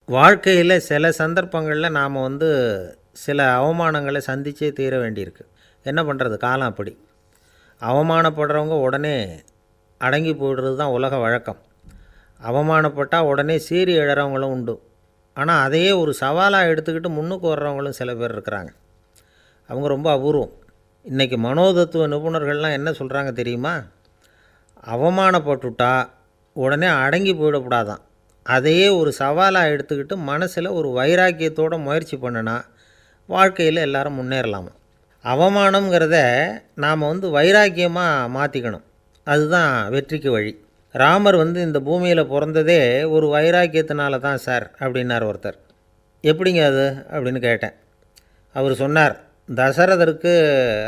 வாழ்க்கையில் சில சந்தர்ப்பங்களில் நாம் சில அவமானங்களை சந்திச்சே தீர வேண்டியிருக்கு. என்ன பண்ணுறது, காலம் அப்படி. அவமானப்படுறவங்க உடனே அடங்கி போய்டுறது தான் உலக வழக்கம். அவமானப்பட்டால் உடனே சீறி எழறவங்களும் உண்டு. ஆனால் அதையே ஒரு சவாலாக எடுத்துக்கிட்டு முன்னுக்கு வர்றவங்களும் சில பேர் இருக்கிறாங்க. அவங்க ரொம்ப அபூர்வம். இன்றைக்கி மனோதத்துவ நிபுணர்கள்லாம் என்ன சொல்கிறாங்க தெரியுமா? அவமானப்பட்டுட்டா உடனே அடங்கி போயிடக்கூடாதான். அதையே ஒரு சவாலாக எடுத்துக்கிட்டு மனசில் ஒரு வைராக்கியத்தோடு முயற்சி பண்ணினா வாழ்க்கையில் எல்லோரும் முன்னேறலாமா. அவமானங்கிறத நாம் வைராக்கியமாக மாற்றிக்கணும். அதுதான் வெற்றிக்கு வழி. ராமர் இந்த பூமியில் பிறந்ததே ஒரு வைராக்கியத்தினால தான் சார் அப்படின்னார் ஒருத்தர். எப்படிங்க அது அப்படின்னு கேட்டேன். அவர் சொன்னார், தசரதருக்கு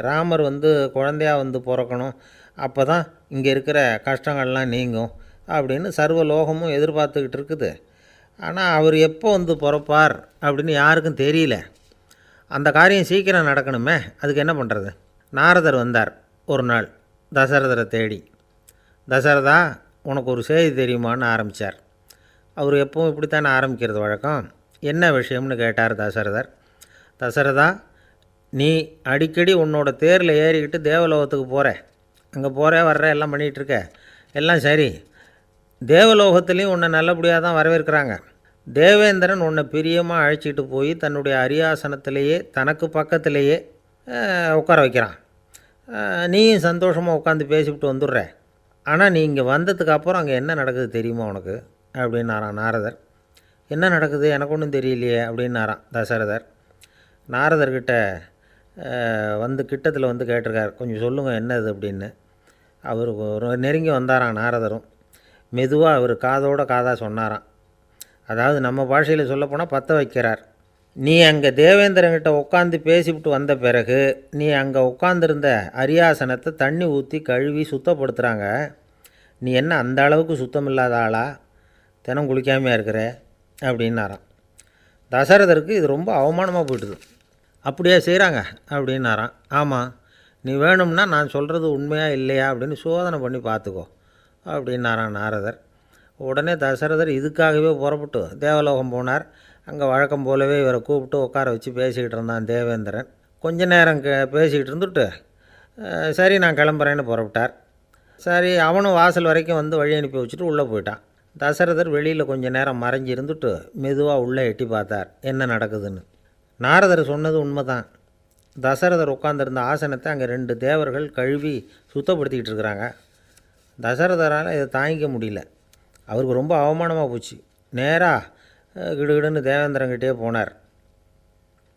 ராமர் குழந்தையாக பிறக்கணும், அப்போ தான் இங்கே இருக்கிற கஷ்டங்கள்லாம் நீங்கும் அப்படின்னு சர்வ லோகமும் எதிர்பார்த்துக்கிட்டு இருக்குது. ஆனால் அவர் எப்போ பிறப்பார் அப்படின்னு யாருக்கும் தெரியல. அந்த காரியம் சீக்கிரம் நடக்கணுமே, அதுக்கு என்ன பண்ணுறது? நாரதர் வந்தார் ஒரு நாள் தசரதரை தேடி. தசரதா, உனக்கு ஒரு செய்தி தெரியுமான்னு ஆரம்பித்தார். அவர் எப்பவும் இப்படித்தானே ஆரம்பிக்கிறது வழக்கம். என்ன விஷயம்னு கேட்டார் தசரதர். தசரதா, நீ அடிக்கடி உன்னோட தேரில் ஏறிக்கிட்டு தேவலோகத்துக்கு போகிற, அங்கே போகிற வர்ற எல்லாம் பண்ணிகிட்ருக்க, எல்லாம் சரி. தேவலோகத்துலேயும் உன்னை நல்லபடியாக தான் வரவேற்கிறாங்க. தேவேந்திரன் உன்னை பிரியமாக அழைச்சிட்டு போய் தன்னுடைய அரியாசனத்திலேயே தனக்கு பக்கத்திலேயே உட்கார வைக்கிறான். நீயும் சந்தோஷமாக உட்காந்து பேசிவிட்டு வந்துடுற. ஆனால் நீ இங்கே வந்ததுக்கு அப்புறம் அங்கே என்ன நடக்குது தெரியுமா உனக்கு அப்படின்னாரான் நாரதர். என்ன நடக்குது எனக்கு ஒன்றும் தெரியலையே அப்படின்னாரான் தசரதர். நாரதர்கிட்ட கிட்டத்தில் கேட்டிருக்கார், கொஞ்சம் சொல்லுங்கள் என்னது அப்படின்னு. அவர் நெருங்கி வந்தாரான் நாரதரும். மெதுவாக அவர் காதோட காதாக சொன்னாராம். அதாவது நம்ம பாஷையில் சொல்லப்போனால் பற்ற வைக்கிறார். நீ அங்கே தேவேந்திரங்கிட்ட உட்காந்து பேசிவிட்டு வந்த பிறகு நீ அங்கே உட்காந்துருந்த அரியாசனத்தை தண்ணி ஊற்றி கழுவி சுத்தப்படுத்துகிறாங்க. நீ என்ன அந்த அளவுக்கு சுத்தம் இல்லாத ஆளா? தினம் குளிக்காமையாக இருக்கிற அப்படின்னாராம். தசரதருக்கு இது ரொம்ப அவமானமாக போயிட்டுது. அப்படியே செய்கிறாங்க அப்படின்னாராம். ஆமாம், நீ வேணும்னா நான் சொல்கிறது உண்மையாக இல்லையா அப்படின்னு சோதனை பண்ணி பார்த்துக்கோ அப்படின்னாரான் நாரதர். உடனே தசரதர் இதுக்காகவே புறப்பட்டு தேவலோகம் போனார். அங்கே வழக்கம் போலவே இவரை கூப்பிட்டு உட்கார வச்சு பேசிக்கிட்டு இருந்தான் தேவேந்திரன். கொஞ்ச நேரம் பேசிக்கிட்டு இருந்துட்டு சரி நான் கிளம்புறேன்னு புறப்பட்டார். சரி, அவனும் வாசல் வரைக்கும் வழி அனுப்பி வச்சுட்டு உள்ளே போயிட்டான். தசரதர் வெளியில் கொஞ்சம் நேரம் மறைஞ்சி இருந்துட்டு மெதுவாக உள்ளே எட்டி பார்த்தார் என்ன நடக்குதுன்னு. நாரதர் சொன்னது உண்மை தான். தசரதர் உட்காந்துருந்த ஆசனத்தை அங்கே 2 தேவர்கள் கழுவி சுத்தப்படுத்திக்கிட்டு இருக்கிறாங்க. தசரதரால் இதை தாங்கிக்க முடியல. அவருக்கு ரொம்ப அவமானமாக போச்சு. நேராக கிடுகிடுன்னு தேவேந்திரங்கிட்டே போனார்.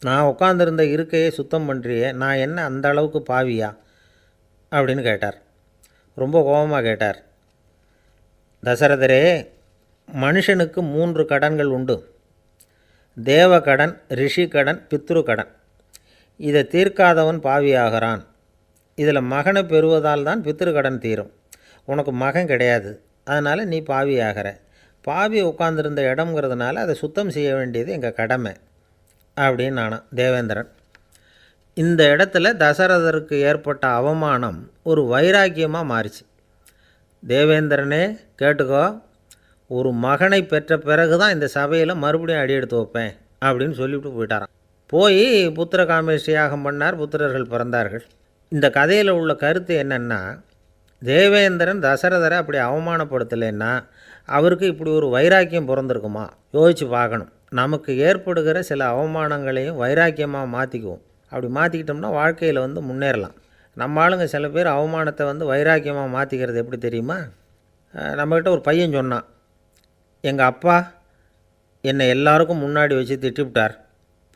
நான் உட்காந்துருந்த இருக்கையே சுத்தம் பண்ணுறியே, நான் என்ன அந்த அளவுக்கு பாவியா அப்படின்னு கேட்டார். ரொம்ப கோபமாக கேட்டார். தசரதரே, மனுஷனுக்கு 3 கடன்கள் உண்டு. தேவ கடன், ரிஷி கடன், பித்ரு கடன். இதை தீர்க்காதவன் பாவியாகிறான். இதில் மகனை பெறுவதால் தான் பித்ரு கடன் தீரும். உனக்கு மகன் கிடையாது, அதனால் நீ பாவி ஆகிற. பாவி உட்காந்துருந்த இடம்ங்கிறதுனால அதை சுத்தம் செய்ய வேண்டியது எங்கள் கடமை அப்படின்னு நானான் தேவேந்திரன். இந்த இடத்துல தசரதருக்கு ஏற்பட்ட அவமானம் ஒரு வைராக்கியமாக மாறிச்சு. தேவேந்திரனே கேட்டுக்கோ, ஒரு மகனை பெற்ற பிறகு தான் இந்த சபையில் மறுபடியும் அடி எடுத்து வைப்பேன் அப்படின்னு சொல்லிவிட்டு போயிட்டாரான். போய் புத்திர காமேஷ்டி யாகம் பண்ணார். புத்திரர்கள் பிறந்தார்கள். இந்த கதையில் உள்ள கருத்து என்னென்னா, தேவேந்திரன் தசரதரை அப்படி அவமானப்படுத்தலைன்னா அவருக்கு இப்படி ஒரு வைராக்கியம் பிறந்திருக்குமா? யோசித்து பார்க்கணும். நமக்கு ஏற்படுகிற சில அவமானங்களையும் வைராக்கியமாக மாற்றிக்குவோம். அப்படி மாற்றிக்கிட்டோம்னா வாழ்க்கையில் முன்னேறலாம். நம்ம ஆளுங்க சில பேர் அவமானத்தை வைராக்கியமாக மாற்றிக்கிறது எப்படி தெரியுமா? நம்மக்கிட்ட ஒரு பையன் சொன்னான், எங்கள் அப்பா என்னை எல்லாருக்கும் முன்னாடி வச்சு திட்டிவிட்டார்,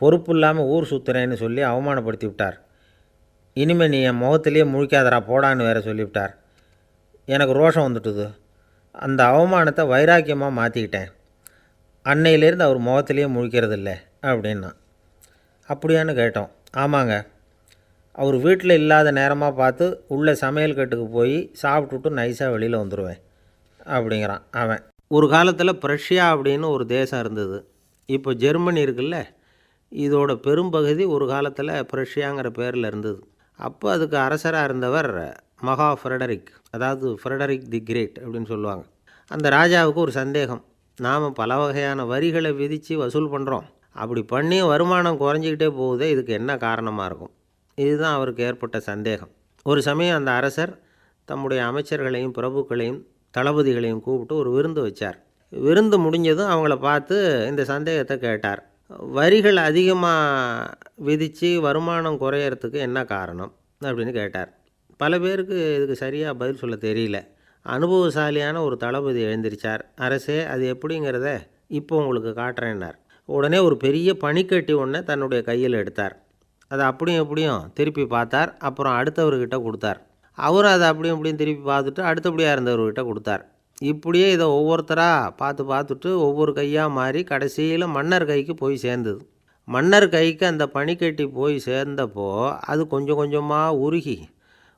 பொறுப்பு இல்லாமல் ஊர் சுற்றுறேன்னு சொல்லி அவமானப்படுத்தி விட்டார். இனிமேல் நீ என் முகத்திலேயே முழிக்காதரா போடான்னு வேறு சொல்லிவிட்டார். எனக்கு ரோஷம் வந்துட்டுது. அந்த அவமானத்தை வைராக்கியமாக மாற்றிக்கிட்டேன். அன்னையிலேருந்து அவர் முகத்திலேயே முழிக்கிறதில்ல அப்படின்னா. அப்படியான்னு கேட்டோம். ஆமாங்க, அவர் வீட்டில் இல்லாத நேரமாக பார்த்து உள்ளே சமையல் கட்டுக்கு போய் சாப்பிட்டுட்டு நைஸாக வெளியில் வந்துடுவேன் அப்படிங்கிறான் அவன். ஒரு காலத்தில் பிரஷ்யா அப்படின்னு ஒரு தேசம் இருந்தது. இப்போ ஜெர்மனி இருக்குல்ல, இதோட பெரும்பகுதி ஒரு காலத்தில் பிரஷ்யாங்கிற பேரில் இருந்தது. அப்போ அதுக்கு அரசராக இருந்தவர் மகா ஃப்ரெடரிக், அதாவது ஃப்ரெடரிக் தி கிரேட் அப்படின்னு சொல்லுவாங்க. அந்த ராஜாவுக்கு ஒரு சந்தேகம், நாம் பல வகையான வரிகளை விதித்து வசூல் பண்ணுறோம். அப்படி பண்ணி வருமானம் குறைஞ்சிக்கிட்டே போகுதே, இதுக்கு என்ன காரணமாக இருக்கும்? இதுதான் அவருக்கு ஏற்பட்ட சந்தேகம். ஒரு சமயம் அந்த அரசர் தம்முடைய அமைச்சர்களையும் பிரபுக்களையும் தளபதிகளையும் கூப்பிட்டு ஒரு விருந்து வச்சார். விருந்து முடிஞ்சதும் அவங்கள பார்த்து இந்த சந்தேகத்தை கேட்டார். வரிகள் அதிகமாக விதித்து வருமானம் குறையறதுக்கு என்ன காரணம் அப்படின்னு கேட்டார். பல பேருக்கு இதுக்கு சரியாக பதில் சொல்ல தெரியல. அனுபவசாலியான ஒரு தளபதி எழுந்திரிச்சார். அரசே, அது எப்படிங்கிறத இப்போ உங்களுக்கு காட்டுறேன்னார். உடனே ஒரு பெரிய பனிக்கட்டி ஒன்றை தன்னுடைய கையில் எடுத்தார். அதை அப்படியும் எப்படியும் திருப்பி பார்த்தார். அப்புறம் அடுத்தவர்கிட்ட கொடுத்தார். அவரும் அதை அப்படியும் இப்படியும் திருப்பி பார்த்துட்டு அடுத்தபடியாக இருந்தவர்கிட்ட கொடுத்தார். இப்படியே இதை ஒவ்வொருத்தராக பார்த்துட்டு ஒவ்வொரு கையாக மாறி கடைசியில் மன்னர் கைக்கு போய் சேர்ந்தது. மன்னர் கைக்கு அந்த பனிக்கட்டி போய் சேர்ந்தப்போ அது கொஞ்சம் கொஞ்சமாக உருகி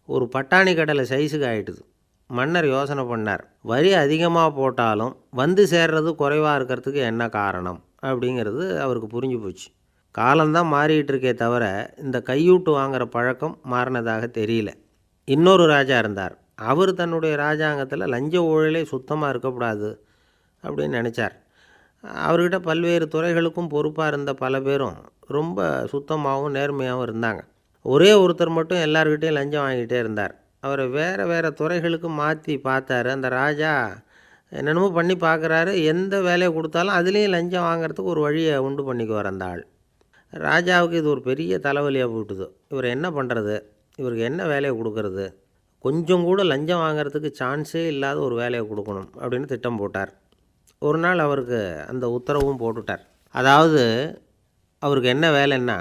ஒரு பட்டாணி கடலை சைஸுக்கு ஆகிட்டுது. மன்னர் யோசனை பண்ணார், வரி அதிகமாக போட்டாலும் வந்து சேர்றது குறைவாக இருக்கிறதுக்கு என்ன காரணம் அப்படிங்கிறது அவருக்கு புரிஞ்சு போச்சு. காலம்தான் மாறிக்கிட்டு இருக்கே தவிர இந்த கையூட்டு வாங்குகிற பழக்கம் மாறினதாக தெரியல. இன்னொரு ராஜா இருந்தார். அவர் தன்னுடைய ராஜாங்கத்தில் லஞ்ச ஊழலே சுத்தமாக இருக்கக்கூடாது அப்படின்னு நினச்சார். அவர்கிட்ட பல்வேறு துறைகளுக்கும் பொறுப்பாக இருந்த பல பேரும் ரொம்ப சுத்தமாகவும் நேர்மையாகவும் இருந்தாங்க. ஒரே ஒருத்தர் மட்டும் எல்லார்கிட்டையும் லஞ்சம் வாங்கிட்டே இருந்தார். அவரை வேறு துறைகளுக்கு மாற்றி பார்த்தாரு. அந்த ராஜா என்னென்னமோ பண்ணி பார்க்குறாரு. எந்த வேலையை கொடுத்தாலும் அதுலேயும் லஞ்சம் வாங்கிறதுக்கு ஒரு வழியை உண்டு பண்ணிக்குவார் அந்த ஆள். ராஜாவுக்கு இது ஒரு பெரிய தலைவலியாக போட்டுது. இவர் என்ன பண்ணுறது? இவருக்கு என்ன வேலையை கொடுக்கறது? கொஞ்சம் கூட லஞ்சம் வாங்கிறதுக்கு சான்ஸே இல்லாத ஒரு வேலையை கொடுக்கணும் அப்படின்னு திட்டம் போட்டார். ஒரு நாள் அவருக்கு அந்த உத்தரவும் போட்டுட்டார். அதாவது அவருக்கு என்ன வேலைன்னா,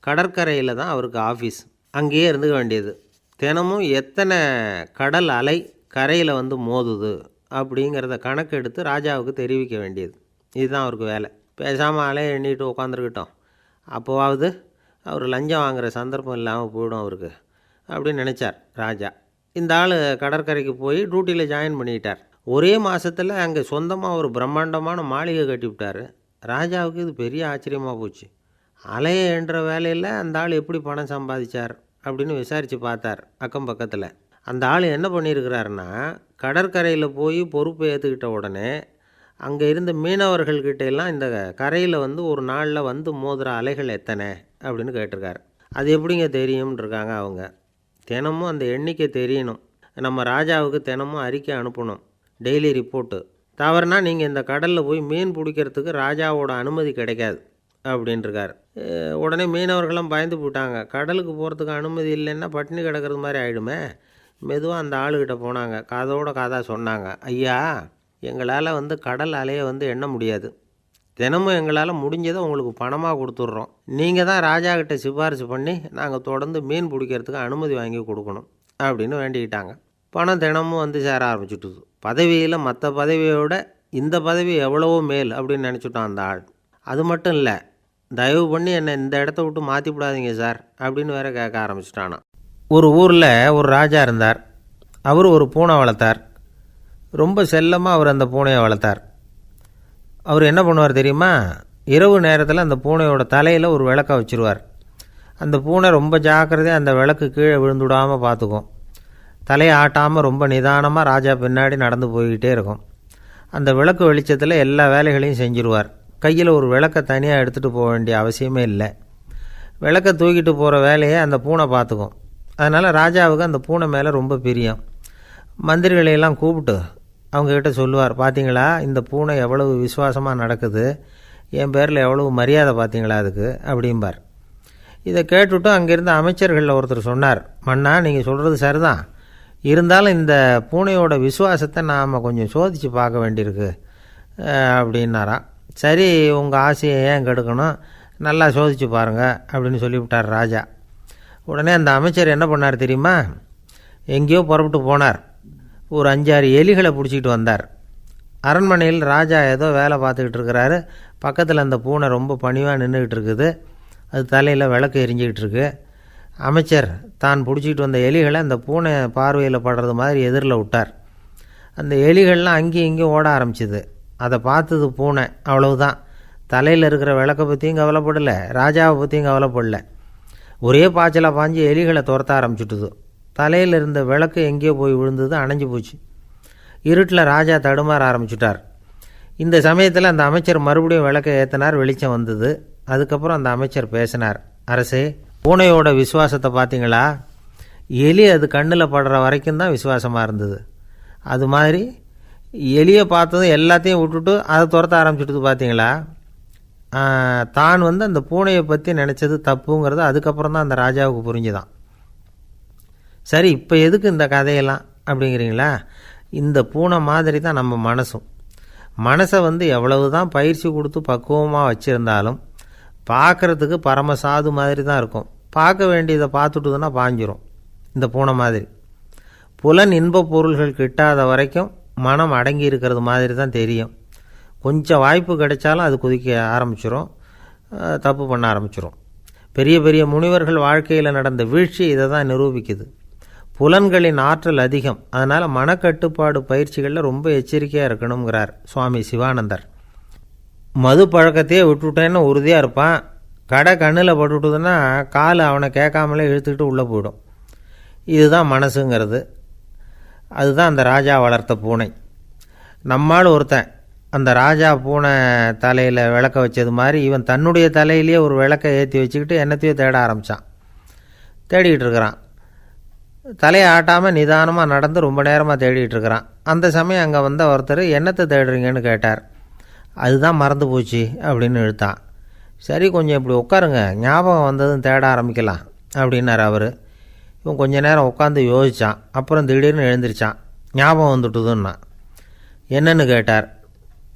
கடற்கரையில் தான் அவருக்கு ஆஃபீஸ். அங்கேயே இருந்துக்க வேண்டியது. தினமும் எத்தனை கடல் அலை கரையில் வந்து மோதுது அப்படிங்கிறத கணக்கெடுத்து ராஜாவுக்கு தெரிவிக்க வேண்டியது. இதுதான் அவருக்கு வேலை. பேசாமல் அலையை எண்ணிட்டு உட்காந்துருக்கிட்டோம், அப்போவாவது அவர் லஞ்சம் வாங்குகிற சந்தர்ப்பம் இல்லாமல் போயிடும் அவருக்கு அப்படின்னு நினச்சார் ராஜா. இந்த ஆள் கடற்கரைக்கு போய் டியூட்டியில் ஜாயின் பண்ணிக்கிட்டார். ஒரே மாதத்தில் அங்கே சொந்தமாக ஒரு பிரம்மாண்டமான மாளிகை கட்டிவிட்டார். ராஜாவுக்கு இது பெரிய ஆச்சரியமாக போச்சு. அலையை என்ற வேலையில் அந்த ஆள் எப்படி பணம் சம்பாதிச்சார் அப்படின்னு விசாரித்து பார்த்தார் அக்கம் பக்கத்தில். அந்த ஆள் என்ன பண்ணியிருக்கிறாருன்னா, கடற்கரையில் போய் பொறுப்பை ஏற்றுக்கிட்ட உடனே அங்கே இருந்த மீனவர்கள்கிட்ட எல்லாம் இந்த கரையில் வந்து ஒரு நாளில் வந்து மோதுகிற அலைகள் எத்தனை அப்படின்னு கேட்டிருக்காரு. அது எப்படிங்க தெரியும்னு இருக்காங்க அவங்க. தினமும் அந்த எண்ணிக்கை தெரியணும். நம்ம ராஜாவுக்கு தினமும் அறிக்கை அனுப்பணும், டெய்லி ரிப்போர்ட்டு. தவறுனா நீங்கள் இந்த கடலில் போய் மீன் பிடிக்கிறதுக்கு ராஜாவோட அனுமதி கிடைக்காது அப்படின்ட்டுருக்கார். உடனே மீனவர்களும் பயந்து போட்டாங்க. கடலுக்கு போகிறதுக்கு அனுமதி இல்லைன்னா பட்டினி கிடக்கிறது மாதிரி ஆகிடுமே. மெதுவாக அந்த ஆளுகிட்ட போனாங்க. காதோட காதாக சொன்னாங்க, ஐயா, எங்களால் வந்து கடல் அலையை வந்து எண்ண முடியாது. தினமும் எங்களால் முடிஞ்சதை உங்களுக்கு பணமாக கொடுத்துட்றோம். நீங்கள் தான் ராஜாக்கிட்ட சிபாரிசு பண்ணி நாங்கள் தொடர்ந்து மீன் பிடிக்கிறதுக்கு அனுமதி வாங்கி கொடுக்கணும் அப்படின்னு வேண்டிக்கிட்டாங்க. பணம் தினமும் வந்து சேர ஆரம்பிச்சுட்டுது. பதவியில் மற்ற பதவியோட இந்த பதவி எவ்வளவோ மேல் அப்படின்னு நினச்சிட்டோம் அந்த ஆள். அது மட்டும் இல்லை, தயவு பண்ணி என்னை இந்த இடத்த விட்டு மாற்றிவிடாதீங்க சார் அப்படின்னு வேற கேட்க ஆரம்பிச்சிட்டானா. ஒரு ஊரில் ஒரு ராஜா இருந்தார். அவர் ஒரு பூனை வளர்த்தார். ரொம்ப செல்லமாக அவர் அந்த பூனையை வளர்த்தார். அவர் என்ன பண்ணுவார் தெரியுமா? இரவு நேரத்தில் அந்த பூனையோட தலையில் ஒரு விளக்கை வச்சுருவார். அந்த பூனை ரொம்ப ஜாக்கிரதையாக அந்த விளக்கு கீழே விழுந்துடாமல் பார்த்துக்கும். தலையை ஆட்டாமல் ரொம்ப நிதானமாக ராஜா பின்னாடி நடந்து போய்கிட்டே இருக்கும். அந்த விளக்கு வெளிச்சத்தில் எல்லா வேலைகளையும் செஞ்சுருவார். கையில் ஒரு விளக்கை தனியாக எடுத்துகிட்டு போக வேண்டிய அவசியமே இல்லை. விளக்கை தூக்கிட்டு போகிற வேலையை அந்த பூனை பார்த்துக்கும். அதனால் ராஜாவுக்கு அந்த பூனை மேலே ரொம்ப பிரியம். மந்திரிகளையெல்லாம் கூப்பிட்டு அவங்கக்கிட்ட சொல்லுவார், பார்த்தீங்களா இந்த பூனை எவ்வளவு விசுவாசமாக நடக்குது, என் பேரில் எவ்வளவு மரியாதை பார்த்தீங்களா அதுக்கு அப்படிம்பார். இதை கேட்டுவிட்டு அங்கேருந்த அமைச்சர்களில் ஒருத்தர் சொன்னார், மன்னா நீங்கள் சொல்கிறது சரிதான், இருந்தாலும் இந்த பூனையோட விசுவாசத்தை நாம் கொஞ்சம் சோதித்து பார்க்க வேண்டியிருக்கு அப்படின்னாராம். சரி, உங்கள் ஆசையை ஏன் கெடுக்கணும், நல்லா சோதித்து பாருங்கள் அப்படின்னு சொல்லிவிட்டார் ராஜா. உடனே அந்த அமைச்சர் என்ன பண்ணார் தெரியுமா? எங்கேயோ புறப்பட்டு போனார். ஒரு 5-6 எலிகளை பிடிச்சிக்கிட்டு வந்தார். அரண்மனையில் ராஜா ஏதோ வேலை பார்த்துக்கிட்டு இருக்கிறாரு. பக்கத்தில் அந்த பூனை ரொம்ப பணிவாக நின்றுக்கிட்டு இருக்குது. அது தலையில் விளக்கு எரிஞ்சிக்கிட்டு இருக்கு. அமைச்சர் தான் பிடிச்சிக்கிட்டு வந்த எலிகளை அந்த பூனை பார்வையில் படுறது மாதிரி எதிரில் விட்டார். அந்த எலிகள்லாம் அங்கேயும் இங்கேயும் ஓட ஆரம்பிச்சிது. அதை பார்த்தது பூனை, அவ்வளவுதான். தலையில் இருக்கிற விளக்கை பற்றியும் கவலைப்படலை, ராஜாவை பற்றியும் கவலைப்படலை. ஒரே பாய்ச்சலாக பாஞ்சு எலிகளை துரத்த ஆரம்பிச்சுட்டுது. தலையில் இருந்த விளக்கு எங்கேயோ போய் விழுந்தது, அணைஞ்சு போச்சு. இருட்டில் ராஜா தடுமாற ஆரம்பிச்சுட்டார். இந்த சமயத்தில் அந்த அமைச்சர் மறுபடியும் விளக்கை ஏற்றினார், வெளிச்சம் வந்தது. அதுக்கப்புறம் அந்த அமைச்சர் பேசினார். அரசே, பூனையோட விசுவாசத்தை பார்த்தீங்களா? எலி அது கண்ணில் படுற வரைக்கும் தான் விசுவாசமாக இருந்தது. அது மாதிரி எலியை பார்த்ததும் எல்லாத்தையும் விட்டுட்டு அதை துரத்த ஆரம்பிச்சுட்டு பார்த்தீங்களா? தான் அந்த பூனையை பற்றி நினச்சது தப்புங்கிறது அதுக்கப்புறம் தான் அந்த ராஜாவுக்கு புரிஞ்சுதான். சரி, இப்போ எதுக்கு இந்த கதையெல்லாம் அப்படிங்கிறீங்களா? இந்த பூனை மாதிரி தான் நம்ம மனசை எவ்வளவு தான் பயிற்சி கொடுத்து பக்குவமாக வச்சுருந்தாலும் பார்க்குறதுக்கு பரமசாது மாதிரி தான் இருக்கும். பார்க்க வேண்டியதை பார்த்துட்டுதுன்னா பாஞ்சிரும். இந்த பூனை மாதிரி புலன் இன்ப பொருள்கள் கிட்டாத வரைக்கும் மனம் அடங்கி இருக்கிறது மாதிரி தான் தெரியும். கொஞ்சம் வாய்ப்பு கிடைச்சாலும் அது குதிக்க ஆரம்பிச்சிடும், தப்பு பண்ண ஆரம்பிச்சிடும். பெரிய பெரிய முனிவர்கள் வாழ்க்கையில் நடந்த வீழ்ச்சி இதை தான் நிரூபிக்குது. புலன்களின் ஆற்றல் அதிகம், அதனால் மனக்கட்டுப்பாடு பயிற்சிகளில் ரொம்ப எச்சரிக்கையாக இருக்கணுங்கிறார் சுவாமி சிவானந்தர். மது பழக்கத்தையே விட்டுவிட்டேன்னு உறுதியாக இருப்பான். கடை கண்ணில் பட்டுவிட்டுதுன்னா கால் அவனை கேட்காமலே இழுத்துக்கிட்டு உள்ளே போயிடும். இதுதான் மனசுங்கிறது. அதுதான் அந்த ராஜா வளர்த்த பூனை. நம்மால் ஒருத்தன் அந்த ராஜா பூனை தலையில் விளக்க வச்சது மாதிரி இவன் தன்னுடைய தலையிலேயே ஒரு விளக்கை ஏற்றி வச்சுக்கிட்டு என்னத்தையோ தேட ஆரம்பித்தான். தேடிக்கிட்டு இருக்கிறான். தலையை ஆட்டாமல் நிதானமாக நடந்து ரொம்ப நேரமாக தேடிகிட்டு இருக்கிறான். அந்த சமயம் அங்கே வந்த ஒருத்தர், என்னத்தை தேடுறீங்கன்னு கேட்டார். அதுதான் மறந்து போச்சு அப்படின்னு இழுத்தான். சரி, கொஞ்சம் இப்படி உட்காருங்க, ஞாபகம் வந்ததும் தேட ஆரம்பிக்கலாம் அப்படின்னார் அவர். இவன் கொஞ்ச நேரம் உட்காந்து யோசித்தான். அப்புறம் திடீர்னு எழுந்திரிச்சான். ஞாபகம் வந்துட்டுதுன்னா. என்னன்னு கேட்டார்.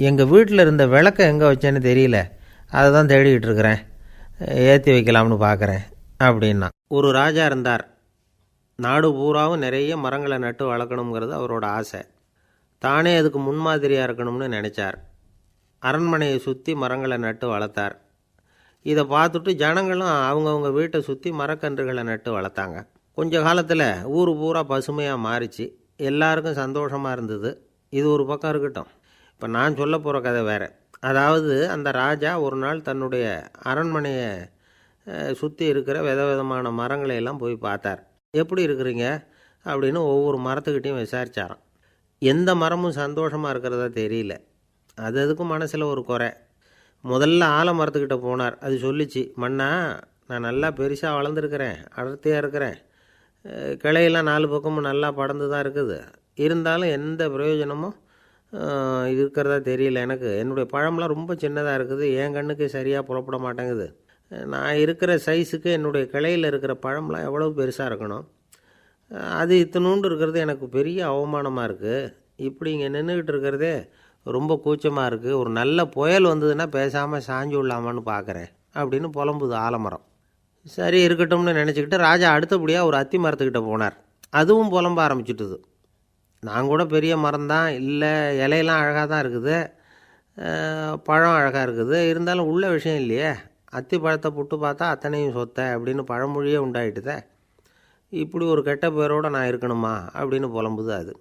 எங்கள் வீட்டில் இருந்த விளக்கை எங்கே வச்சேன்னு தெரியல, அதை தான் தேடிக்கிட்டு இருக்கிறேன், ஏற்றி வைக்கலாம்னு பார்க்குறேன் அப்படின்னா. ஒரு ராஜா இருந்தார். நாடு பூராவும் நிறைய மரங்களை நட்டு வளர்க்கணுங்கிறது அவரோட ஆசை. தானே அதுக்கு முன்மாதிரியாக இருக்கணும்னு நினச்சார். அரண்மனையை சுற்றி மரங்களை நட்டு வளர்த்தார். இதை பார்த்துட்டு ஜனங்களும் அவங்கவுங்க வீட்டை சுற்றி மரக்கன்றுகளை நட்டு வளர்த்தாங்க. கொஞ்ச காலத்தில் ஊர் பூரா பசுமையாக மாறிச்சு. எல்லாருக்கும் சந்தோஷமாக இருந்தது. இது ஒரு பக்கம் இருக்கட்டும். இப்போ நான் சொல்ல போகிற கதை வேறு. அதாவது, அந்த ராஜா ஒரு நாள் தன்னுடைய அரண்மனையை சுற்றி இருக்கிற விதவிதமான மரங்களை எல்லாம் போய் பார்த்தார். எப்படி இருக்கிறீங்க அப்படின்னு ஒவ்வொரு மரத்துக்கிட்டையும் விசாரித்தாராம். எந்த மரமும் சந்தோஷமாக இருக்கிறதா தெரியல. அதுக்கும் மனசில் ஒரு குறை. முதல்ல ஆலமரத்துக்கிட்ட போனார். அது சொல்லிச்சு, மண்ணா, நான் நல்லா பெருசாக வளர்ந்துருக்கிறேன், அடர்த்தியாக இருக்கிறேன், கிளையெல்லாம் 4 பக்கமும் நல்லா படர்ந்து தான் இருக்குது, இருந்தாலும் எந்த பிரயோஜனமும் இருக்கிறதா தெரியல எனக்கு. என்னுடைய பழம்லாம் ரொம்ப சின்னதாக இருக்குது, என் கண்ணுக்கு சரியாக புறப்பட மாட்டேங்குது. நான் இருக்கிற சைஸுக்கு என்னுடைய கிளையில் இருக்கிற பழம்லாம் எவ்வளோ பெருசாக இருக்கணும், அது இத்தினூண்டு இருக்கிறது எனக்கு பெரிய அவமானமாக இருக்குது. இப்படி இங்கே நின்றுக்கிட்டு இருக்கிறதே ரொம்ப கூச்சமாக இருக்குது. ஒரு நல்ல புயல் வந்ததுன்னா பேசாமல் சாஞ்சு விடலாமான்னு பார்க்குறேன் அப்படின்னு புலம்புது ஆலமரம். சரி, இருக்கட்டும்னு நினச்சிக்கிட்டு ராஜா அடுத்தபடியாக ஒரு அத்தி மரத்துக்கிட்ட போனார். அதுவும் புலம்ப ஆரம்பிச்சுட்டுது. நான் கூட பெரிய மரம் தான், இல்லை இலையெல்லாம் அழகாக தான் இருக்குது, பழம் அழகாக இருக்குது, இருந்தாலும் உள்ள விஷயம் இல்லையே, அத்தி பழத்தை புட்டு பார்த்தா அத்தனையும் சொத்தை அப்படின்னு பழமொழியே உண்டாயிட்டுதே. இப்படி ஒரு கெட்ட பேரோடு நான் இருக்கணுமா அப்படின்னு புலம்புது அது.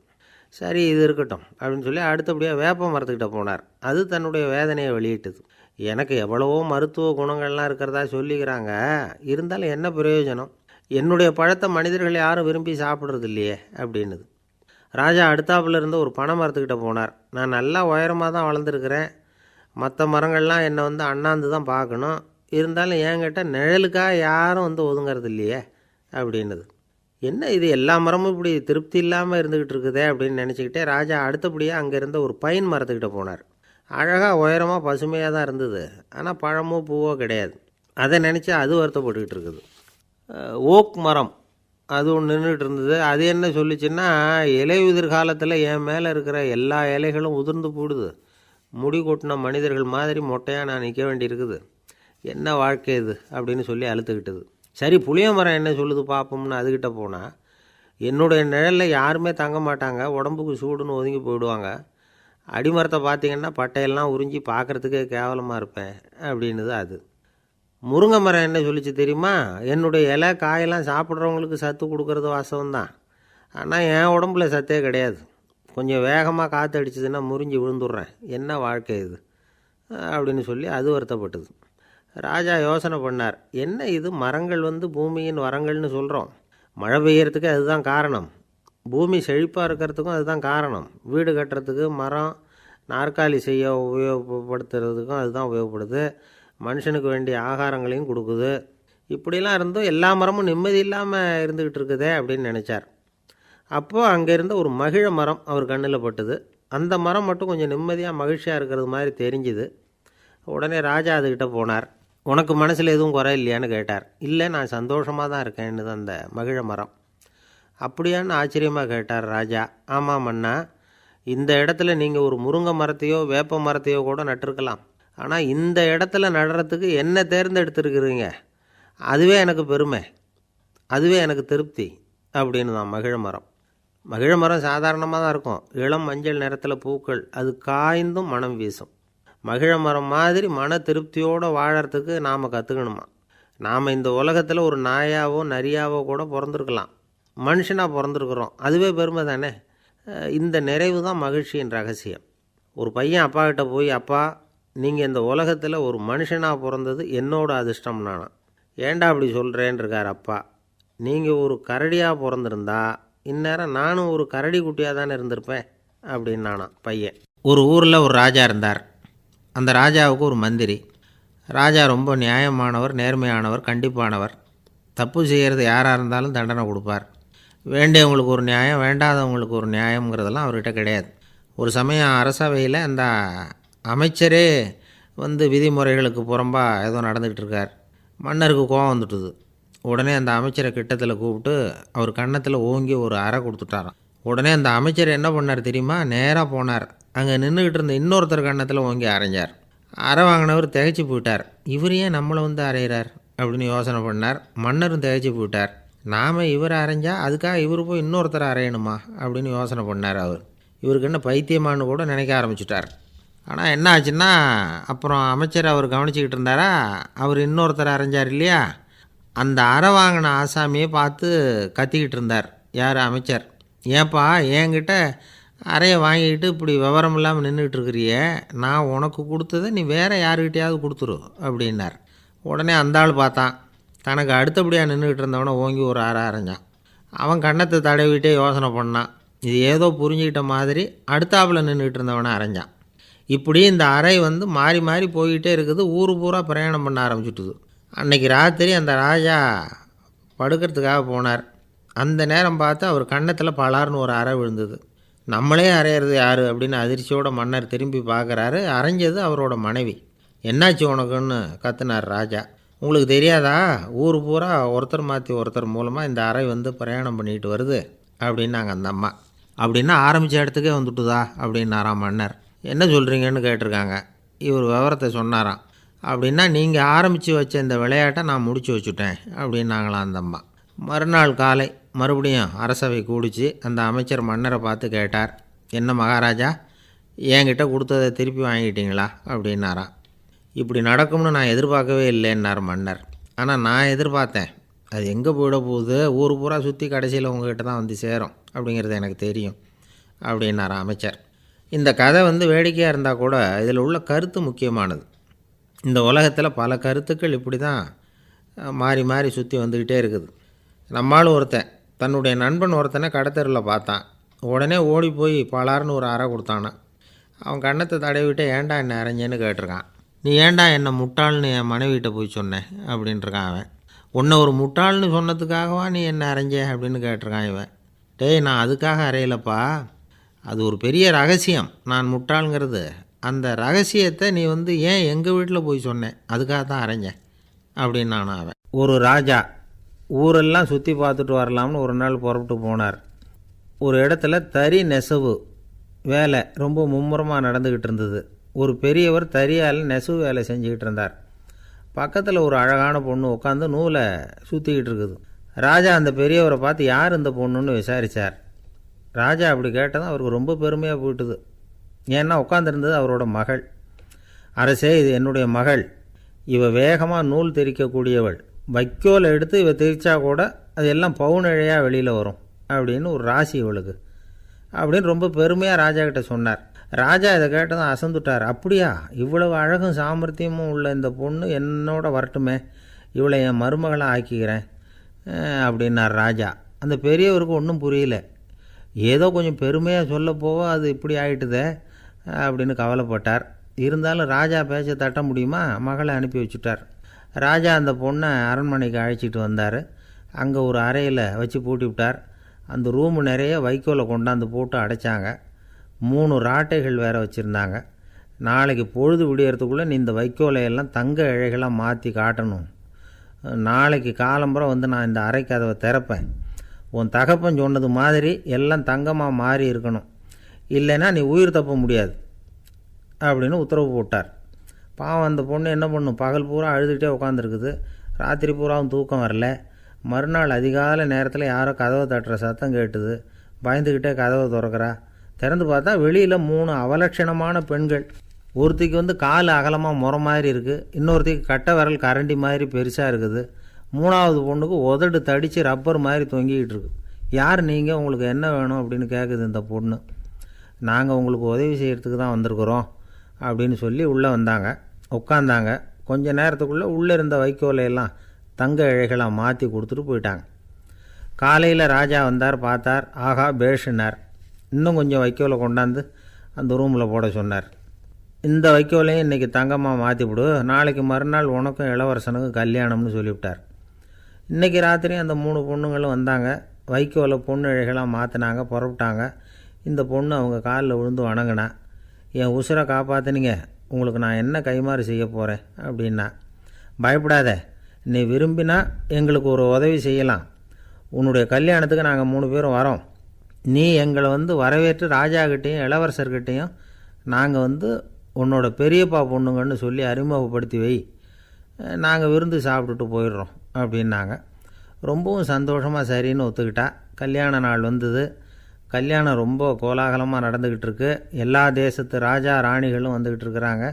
சரி, இது இருக்கட்டும் அப்படின்னு சொல்லி அடுத்தபடியாக வேப்ப மரத்துக்கிட்ட போனார். அது தன்னுடைய வேதனையை வெளியிட்டது. எனக்கு எவ்வளவோ மருத்துவ குணங்கள்லாம் இருக்கிறதா சொல்லிக்கிறாங்க, இருந்தாலும் என்ன பிரயோஜனம், என்னுடைய பழத்தை மனிதர்கள் யாரும் விரும்பி சாப்பிட்றது இல்லையே அப்படின்னுது. ராஜா அடுத்தாப்பில் இருந்த ஒரு பனை மரத்துக்கிட்ட போனார். நான் நல்லா உயரமாக தான் வளர்ந்துருக்கிறேன், மற்ற மரங்கள்லாம் என்னை அண்ணாந்து தான் பார்க்கணும், இருந்தாலும் என்கிட்ட நிழலுக்காக யாரும் ஒதுங்கிறது இல்லையே அப்படின்னுது. என்ன இது, எல்லா மரமும் இப்படி திருப்தி இல்லாமல் இருந்துக்கிட்டு இருக்குதே அப்படின்னு நினச்சிக்கிட்டே ராஜா அடுத்தபடியாக அங்கே இருந்த ஒரு பைன் மரத்துக்கிட்ட போனார். அழகாக உயரமாக பசுமையாக தான் இருந்தது, ஆனால் பழமோ பூவோ கிடையாது. அதை நினச்சி அது வருத்தப்பட்டுக்கிட்டு இருக்குது. ஓக் மரம் அது ஒன்று நின்றுட்டு இருந்தது. அது என்ன சொல்லிச்சுன்னா, இலையுதிர் காலத்தில் என் மேலே இருக்கிற எல்லா இலைகளும் உதிர்ந்து போடுது, முடி கொட்டின மனிதர்கள் மாதிரி மொட்டையாக நான் நிற்க வேண்டியிருக்குது, என்ன வாழ்க்கை இது அப்படின்னு சொல்லி அழுத்துக்கிட்டது. சரி, புளிய மரம் என்ன சொல்லுது பார்ப்போம்னு அதுக்கிட்ட போனால், என்னுடைய நிழலில் யாருமே தங்க மாட்டாங்க, உடம்புக்கு சூடுன்னு ஒதுங்கி போயிடுவாங்க, அடிமரத்தை பார்த்திங்கன்னா பட்டையெல்லாம் உறிஞ்சி பார்க்குறதுக்கே கேவலமாக இருப்பேன் அப்படின்னுது அது. முருங்கை மரம் என்ன சொல்லிச்சு தெரியுமா, என்னுடைய இலை காயெல்லாம் சாப்பிட்றவங்களுக்கு சத்து கொடுக்கறது வாசம்தான், ஆனால் என் உடம்புல சத்தே கிடையாது, கொஞ்சம் வேகமாக காற்று அடிச்சதுன்னா முறிஞ்சி விழுந்துடுறேன், என்ன வாழ்க்கை இது அப்படின்னு சொல்லி அது வருத்தப்பட்டது. ராஜா யோசனை பண்ணார். என்ன இது, மரங்கள் பூமியின் வரங்கள்னு சொல்கிறோம், மழை பெய்யறதுக்கு அதுதான் காரணம், பூமி செழிப்பாக இருக்கிறதுக்கும் அதுதான் காரணம், வீடு கட்டுறதுக்கு மரம், நாற்காலி செய்ய உபயோகப்படுத்துறதுக்கும் அதுதான் உபயோகப்படுது. மனுஷனுக்கு வேண்டிய ஆகாரங்களையும் கொடுக்குது. இப்படிலாம் இருந்தும் எல்லா மரமும் நிம்மதி இல்லாமல் இருந்துக்கிட்டு இருக்குதே அப்படின்னு நினச்சார். அப்போது அங்கே இருந்த ஒரு மகிழ மரம் அவர் கண்ணில் பட்டுது. அந்த மரம் மட்டும் கொஞ்சம் நிம்மதியாக மகிழ்ச்சியாக இருக்கிறது மாதிரி தெரிஞ்சுது. உடனே ராஜா அதுக்கிட்ட போனார். உனக்கு மனசில் எதுவும் குறை இல்லையான்னு கேட்டார். இல்லை, நான் சந்தோஷமாக தான் இருக்கேன்னு அந்த மகிழ மரம். அப்படியான்னு ஆச்சரியமாக கேட்டார் ராஜா. ஆமாம் மன்னா, இந்த இடத்துல நீங்கள் ஒரு முருங்கை மரத்தையோ வேப்ப மரத்தையோ கூட நட்டிருக்கலாம். ஆனால் இந்த இடத்துல நடுறதுக்கு என்ன தேர்ந்தெடுத்துருக்குறீங்க, அதுவே எனக்கு பெருமை, அதுவே எனக்கு திருப்தி அப்படின்னு தான் மகிழ மரம். மகிழ மரம் சாதாரணமாக தான் இருக்கும். இளம் மஞ்சள் நிறத்தில் பூக்கள், அது காய்ந்தும் மனம் வீசும். மகிழ மரம் மாதிரி மன திருப்தியோடு வாழறதுக்கு நாம் கற்றுக்கணுமா. நாம் இந்த உலகத்தில் ஒரு நாயாவோ நரியாவோ கூட பிறந்திருக்கலாம். மனுஷனாக பிறந்திருக்கிறோம், அதுவே பெருமை தானே. இந்த நிறைவு தான் மகிழ்ச்சியின் ரகசியம். ஒரு பையன் அப்பா கிட்ட போய், அப்பா, நீங்கள் இந்த உலகத்தில் ஒரு மனுஷனாக பிறந்தது என்னோட அதிர்ஷ்டம் நானா. ஏண்டா அப்படி சொல்கிறேன்னு இருக்கார் அப்பா. நீங்கள் ஒரு கரடியாக பிறந்திருந்தா இந்நேரம் நானும் ஒரு கரடி குட்டியாக தானே இருந்திருப்பேன் அப்படின்னு நானா பையன். ஒரு ஊரில் ஒரு ராஜா இருந்தார். அந்த ராஜாவுக்கு ஒரு மந்திரி. ராஜா ரொம்ப நியாயமானவர், நேர்மையானவர், கண்டிப்பானவர். தப்பு செய்கிறது யாராக இருந்தாலும் தண்டனை கொடுப்பார். வேண்டியவங்களுக்கு ஒரு நியாயம், வேண்டாதவங்களுக்கு ஒரு நியாயங்கிறதெல்லாம் அவர்கிட்ட கிடையாது. ஒரு சமயம் அரசவையில் அந்த அமைச்சரே விதிமுறைகளுக்கு புறம்பாக ஏதோ நடந்துக்கிட்டு இருக்கார். மன்னருக்கு கோபம் வந்துட்டுது. உடனே அந்த அமைச்சரை கிட்டத்தில் கூப்பிட்டு அவர் கன்னத்தில் ஓங்கி ஒரு அறை கொடுத்துட்டாராம். உடனே அந்த அமைச்சர் என்ன பண்ணார் தெரியுமா? நேராக போனார். அங்கே நின்றுக்கிட்டு இருந்த இன்னொருத்தர் கன்னத்தில் ஓங்கி அரைஞ்சார். அறை வாங்கினவர் திகைச்சு போயிட்டார். இவர் ஏன் நம்மளை அரைகிறார் அப்படின்னு யோசனை பண்ணார். மன்னரும் திகைச்சு போயிட்டார். நாம் இவர் அரைஞ்சா அதுக்காக இவர் போய் இன்னொருத்தரை அரையணுமா அப்படின்னு யோசனை பண்ணார். இவருக்கு என்ன பைத்தியமானு கூட நினைக்க ஆரம்பிச்சிட்டார். ஆனால் என்ன ஆச்சுன்னா, அப்புறம் அமைச்சர் அவர் கவனிச்சிக்கிட்டு இருந்தாரா, அவர் இன்னொருத்தரை அரைஞ்சார் இல்லையா, அந்த அறை வாங்கின ஆசாமியை பார்த்து கத்திக்கிட்டு இருந்தார். யார்? அமைச்சர். ஏன்பா என்கிட்ட அறையை வாங்கிக்கிட்டு இப்படி விவரம் இல்லாமல் நின்றுக்கிட்டு இருக்கிறியே, நான் உனக்கு கொடுத்ததை நீ வேறு யாருக்கிட்டையாவது கொடுத்துரு அப்படின்னார். உடனே அந்த ஆள் பார்த்தான். தனக்கு அடுத்தபடியாக நின்றுக்கிட்டு இருந்தவனை ஓங்கி ஒரு அறை அரைஞ்சான். அவன் கன்னத்தை தடவிட்டே யோசனை பண்ணான். இது ஏதோ புரிஞ்சுக்கிட்ட மாதிரி அடுத்தாப்பில் நின்றுக்கிட்டு இருந்தவனை அரைஞ்சான். இப்படி இந்த அறை மாறி மாறி போய்கிட்டே இருக்குது. ஊர் பூரா பிரயாணம் பண்ண ஆரம்பிச்சுட்டுது. அன்றைக்கி ராத்திரி அந்த ராஜா படுக்கிறதுக்காக போனார். அந்த நேரம் பார்த்து அவர் கன்னத்தில் பலார்னு ஒரு அறை விழுந்தது. நம்மளே அரையிறது யார் அப்படின்னு அதிர்ச்சியோட மன்னர் திரும்பி பார்க்குறாரு. அரைஞ்சது அவரோட மனைவி. என்னாச்சு உனக்குன்னு கத்துனார் ராஜா. உங்களுக்கு தெரியாதா, ஊர் பூரா ஒருத்தர் மாற்றி ஒருத்தர் மூலமாக இந்த அறை பிரயாணம் பண்ணிட்டு வருது அப்படின்னாங்க அந்த அம்மா. அப்படின்னா ஆரம்பித்த இடத்துக்கே வந்துட்டுதா அப்படின்னாராம் மன்னர். என்ன சொல்கிறீங்கன்னு கேட்டிருக்காங்க. இவர் விவரத்தை சொன்னாராம். அப்படின்னா நீங்கள் ஆரம்பித்து வச்ச இந்த விளையாட்டை நான் முடித்து வச்சுட்டேன் அப்படின்னாங்களாம் அந்த அம்மா. மறுநாள் காலை மறுபடியும் அரசவை கூடிச்சு. அந்த அமைச்சர் மன்னரை பார்த்து கேட்டார். என்ன மகாராஜா, என்கிட்ட கொடுத்ததை திருப்பி வாங்கிட்டீங்களா அப்படின்னாராம். இப்படி நடக்கும்னு நான் எதிர்பார்க்கவே இல்லைன்னார் மன்னர். ஆனால் நான் எதிர்பார்த்தேன். அது எங்கே போயிட போகுது, ஊர் பூரா சுற்றி கடைசியில் உங்கள்கிட்ட தான் சேரும் அப்படிங்கிறது எனக்கு தெரியும் அப்படின்னாராம் அமைச்சர். இந்த கதை வேடிக்கையாக இருந்தால் கூட இதில் உள்ள கருத்து முக்கியமானது. இந்த உலகத்தில் பல கருத்துக்கள் இப்படி தான் மாறி மாறி சுற்றி வந்துக்கிட்டே இருக்குது. நம்மளும் ஒருத்தன் தன்னுடைய நண்பன் ஒருத்தனை கடத்தரில் பார்த்தான். உடனே ஓடி போய் பலார்னு ஒரு அறை கொடுத்தானான். அவன் கன்னத்தை தடவிட்டு ஏன்டா என்ன அரைஞ்சேன்னு கேட்டிருக்கான். நீ ஏன்டா என்னை முட்டாள்னு என் மனைவிட்ட போய் சொன்னேன் அப்படின்ட்டுருக்கான் அவன். உன்னை ஒரு முட்டாள்னு சொன்னதுக்காகவா நீ என்ன அரைஞ்சே அப்படின்னு கேட்டிருக்கான் இவன். டேய், நான் அதுக்காக அறையலப்பா, அது ஒரு பெரிய ரகசியம். நான் முட்டாளுங்கிறது அந்த ரகசியத்தை நீ ஏன் எங்கள் வீட்டில் போய் சொன்னேன், அதுக்காக தான் அரைஞ்சேன் அப்படின்னு நான் அவன். ஒரு ராஜா ஊரெல்லாம் சுற்றி பார்த்துட்டு வரலாம்னு ஒரு நாள் புறப்பட்டு போனார். ஒரு இடத்துல தறி நெசவு வேலை ரொம்ப மும்முரமாக நடந்துக்கிட்டு இருந்தது. ஒரு பெரியவர் தறியால் நெசவு வேலை செஞ்சுக்கிட்டு இருந்தார். பக்கத்தில் ஒரு அழகான பொண்ணு உட்காந்து நூலை சுற்றிக்கிட்டு இருக்குது. ராஜா அந்த பெரியவரை பார்த்து யார் இந்த பொண்ணுன்னு விசாரித்தார். ராஜா அப்படி கேட்டதும் அவருக்கு ரொம்ப பெருமையாக போயிட்டுது. ஏன்னா உட்காந்துருந்தது அவரோட மகள். அரசே, இது என்னுடைய மகள். இவ வேகமாக நூல் திரிக்கக்கூடியவள். வைக்கோல் எடுத்து இவ திரிச்சா கூட அது எல்லாம் பவுனிழையாக வெளியில் வரும் அப்படின்னு ஒரு ராசி இவளுக்கு அப்படின்னு ரொம்ப பெருமையாக ராஜா கிட்ட சொன்னார். ராஜா இதை கேட்டதும் அசந்துட்டார். அப்படியா, இவ்வளவு அழகும் சாமர்த்தியமும் உள்ள இந்த பொண்ணு என்னோட வரட்டுமே, இவளை என் மருமகளை ஆக்கிக்கிறேன் அப்படின்னார் ராஜா. அந்த பெரியவருக்கு ஒன்றும் புரியல. ஏதோ கொஞ்சம் பெருமையாக சொல்ல போக அது இப்படி ஆகிட்டுதே, அப்படின்னு கவலைப்பட்டார். இருந்தாலும் ராஜா பேச்ச தட்ட முடியுமா? மகளை அனுப்பி வச்சுட்டார். ராஜா அந்த பொண்ணை அரண்மனைக்கு அழைச்சிட்டு வந்தார். அங்கே ஒரு அறையில் வச்சு பூட்டி விட்டார். அந்த ரூமு நிறைய வைக்கோலை கொண்டாந்து போட்டு அடைச்சாங்க. 3 ராட்டைகள் வேறு வச்சுருந்தாங்க. நாளைக்கு பொழுது விடியறதுக்குள்ளே நீ இந்த வைக்கோலையெல்லாம் தங்க இழைகளாக மாற்றி காட்டணும். நாளைக்கு காலம்புறம் வந்து நான் இந்த அறை கதவை திறப்பேன். உன் தகப்பன் சொன்னது மாதிரி எல்லாம் தங்கமாக மாறி இருக்கணும், இல்லைன்னா நீ உயிர் தப்ப முடியாது அப்படின்னு உத்தரவு போட்டார். பாவம் அந்த பொண்ணு என்ன பண்ணும்? பகல் பூரா அழுதுகிட்டே உட்காந்துருக்குது. ராத்திரி பூராவும் தூக்கம் வரல. மறுநாள் அதிகாலை நேரத்தில் யாரோ கதவை தட்டுற சத்தம் கேட்டுது. பயந்துக்கிட்டே கதவை திறக்கிறா. திறந்து பார்த்தா வெளியில் 3 அவலட்சணமான பெண்கள். ஒருத்திக்கு வந்து கால் அகலமாக முறை மாதிரி இருக்குது, இன்னொருத்திக்கு கட்டை விரல் கரண்டி மாதிரி பெருசாக இருக்குது, 3ஆவது பொண்ணுக்கு உதடு தடித்து ரப்பர் மாதிரி தொங்கிக்கிட்டு இருக்கு. யார் நீங்கள்? உங்களுக்கு என்ன வேணும் அப்படின்னு கேட்குது இந்த பொண்ணு. நாங்கள் உங்களுக்கு உதவி செய்கிறதுக்கு தான் வந்திருக்குறோம் அப்படின்னு சொல்லி உள்ளே வந்தாங்க. உட்காந்தாங்க. கொஞ்ச நேரத்துக்குள்ளே உள்ளே இருந்த வைக்கோலையெல்லாம் தங்க இழைகளாக மாற்றி கொடுத்துட்டு போயிட்டாங்க. காலையில் ராஜா வந்தார், பார்த்தார். ஆகா பேஷுனார். இன்னும் கொஞ்சம் வைக்கோலை கொண்டாந்து அந்த ரூமில் போட சொன்னார். இந்த வைக்கோலையும் இன்றைக்கி தங்கமாக மாற்றிவிடு, நாளைக்கு மறுநாள் உனக்கும் இளவரசனுக்கும் கல்யாணம்னு சொல்லிவிட்டார். இன்றைக்கி ராத்திரி அந்த 3 பொண்ணுங்களும் வந்தாங்க. வைக்கோலை பொண்ணு இழைகளாக மாற்றினாங்க, புறப்பட்டாங்க. இந்த பொண்ணு அவங்க காலில் விழுந்து வணங்கினா. என் உசுரை காப்பாற்றினீங்க, உங்களுக்கு நான் என்ன கைமாறு செய்ய போகிறேன் அப்படின்னா. பயப்படாத, நீ விரும்பினா எங்களுக்கு ஒரு உதவி செய்யலாம். உன்னுடைய கல்யாணத்துக்கு நாங்கள் 3 பேரும் வரோம். நீ எங்களை வந்து வரவேற்று ராஜாக்கிட்டேயும் இளவரசர்கிட்டையும் நாங்கள் வந்து உன்னோட பெரியப்பா பொண்ணுங்கன்னு சொல்லி அறிமுகப்படுத்தி வை, நாங்கள் விருந்து சாப்பிட்டுட்டு போயிடுறோம் அப்படின்னாங்க. ரொம்பவும் சந்தோஷமாக சரின்னு ஒத்துக்கிட்டா. கல்யாண நாள் வந்தது. கல்யாணம் ரொம்ப கோலாகலமாக நடந்துக்கிட்டு இருக்கு. எல்லா தேசத்து ராஜா ராணிகளும் வந்துக்கிட்டு இருக்கிறாங்க.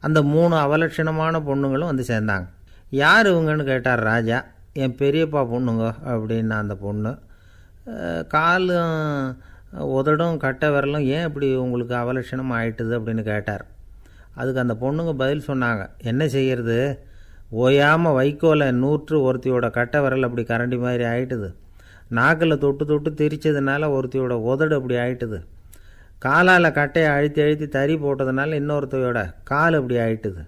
அந்த 3 அவலட்சணமான பொண்ணுங்களும் வந்து சேர்ந்தாங்க. யார் இவங்கன்னு கேட்டார் ராஜா. என் பெரியப்பா பொண்ணுங்க அப்படின்னா அந்த பொண்ணு. காலும் உதடும் கட்டை விரலும் ஏன் இப்படி உங்களுக்கு அவலட்சணம் ஆயிட்டுது அப்படின்னு கேட்டார். அதுக்கு அந்த பொண்ணுங்க பதில் சொன்னாங்க. என்ன செய்கிறது, ஓயாமல் வைக்கோலை நூற்று ஒருத்தியோட கட்டை விரல் அப்படி கரண்டி மாதிரி ஆயிட்டுது, நாக்கில் தொட்டு தொட்டு திரிச்சதுனால ஒருத்தியோட உதடு அப்படி ஆயிட்டுது, காலால் கட்டையை அழுத்தி அழுத்தி தறி போட்டதுனால இன்னொருத்தையோட கால் அப்படி ஆயிட்டுது.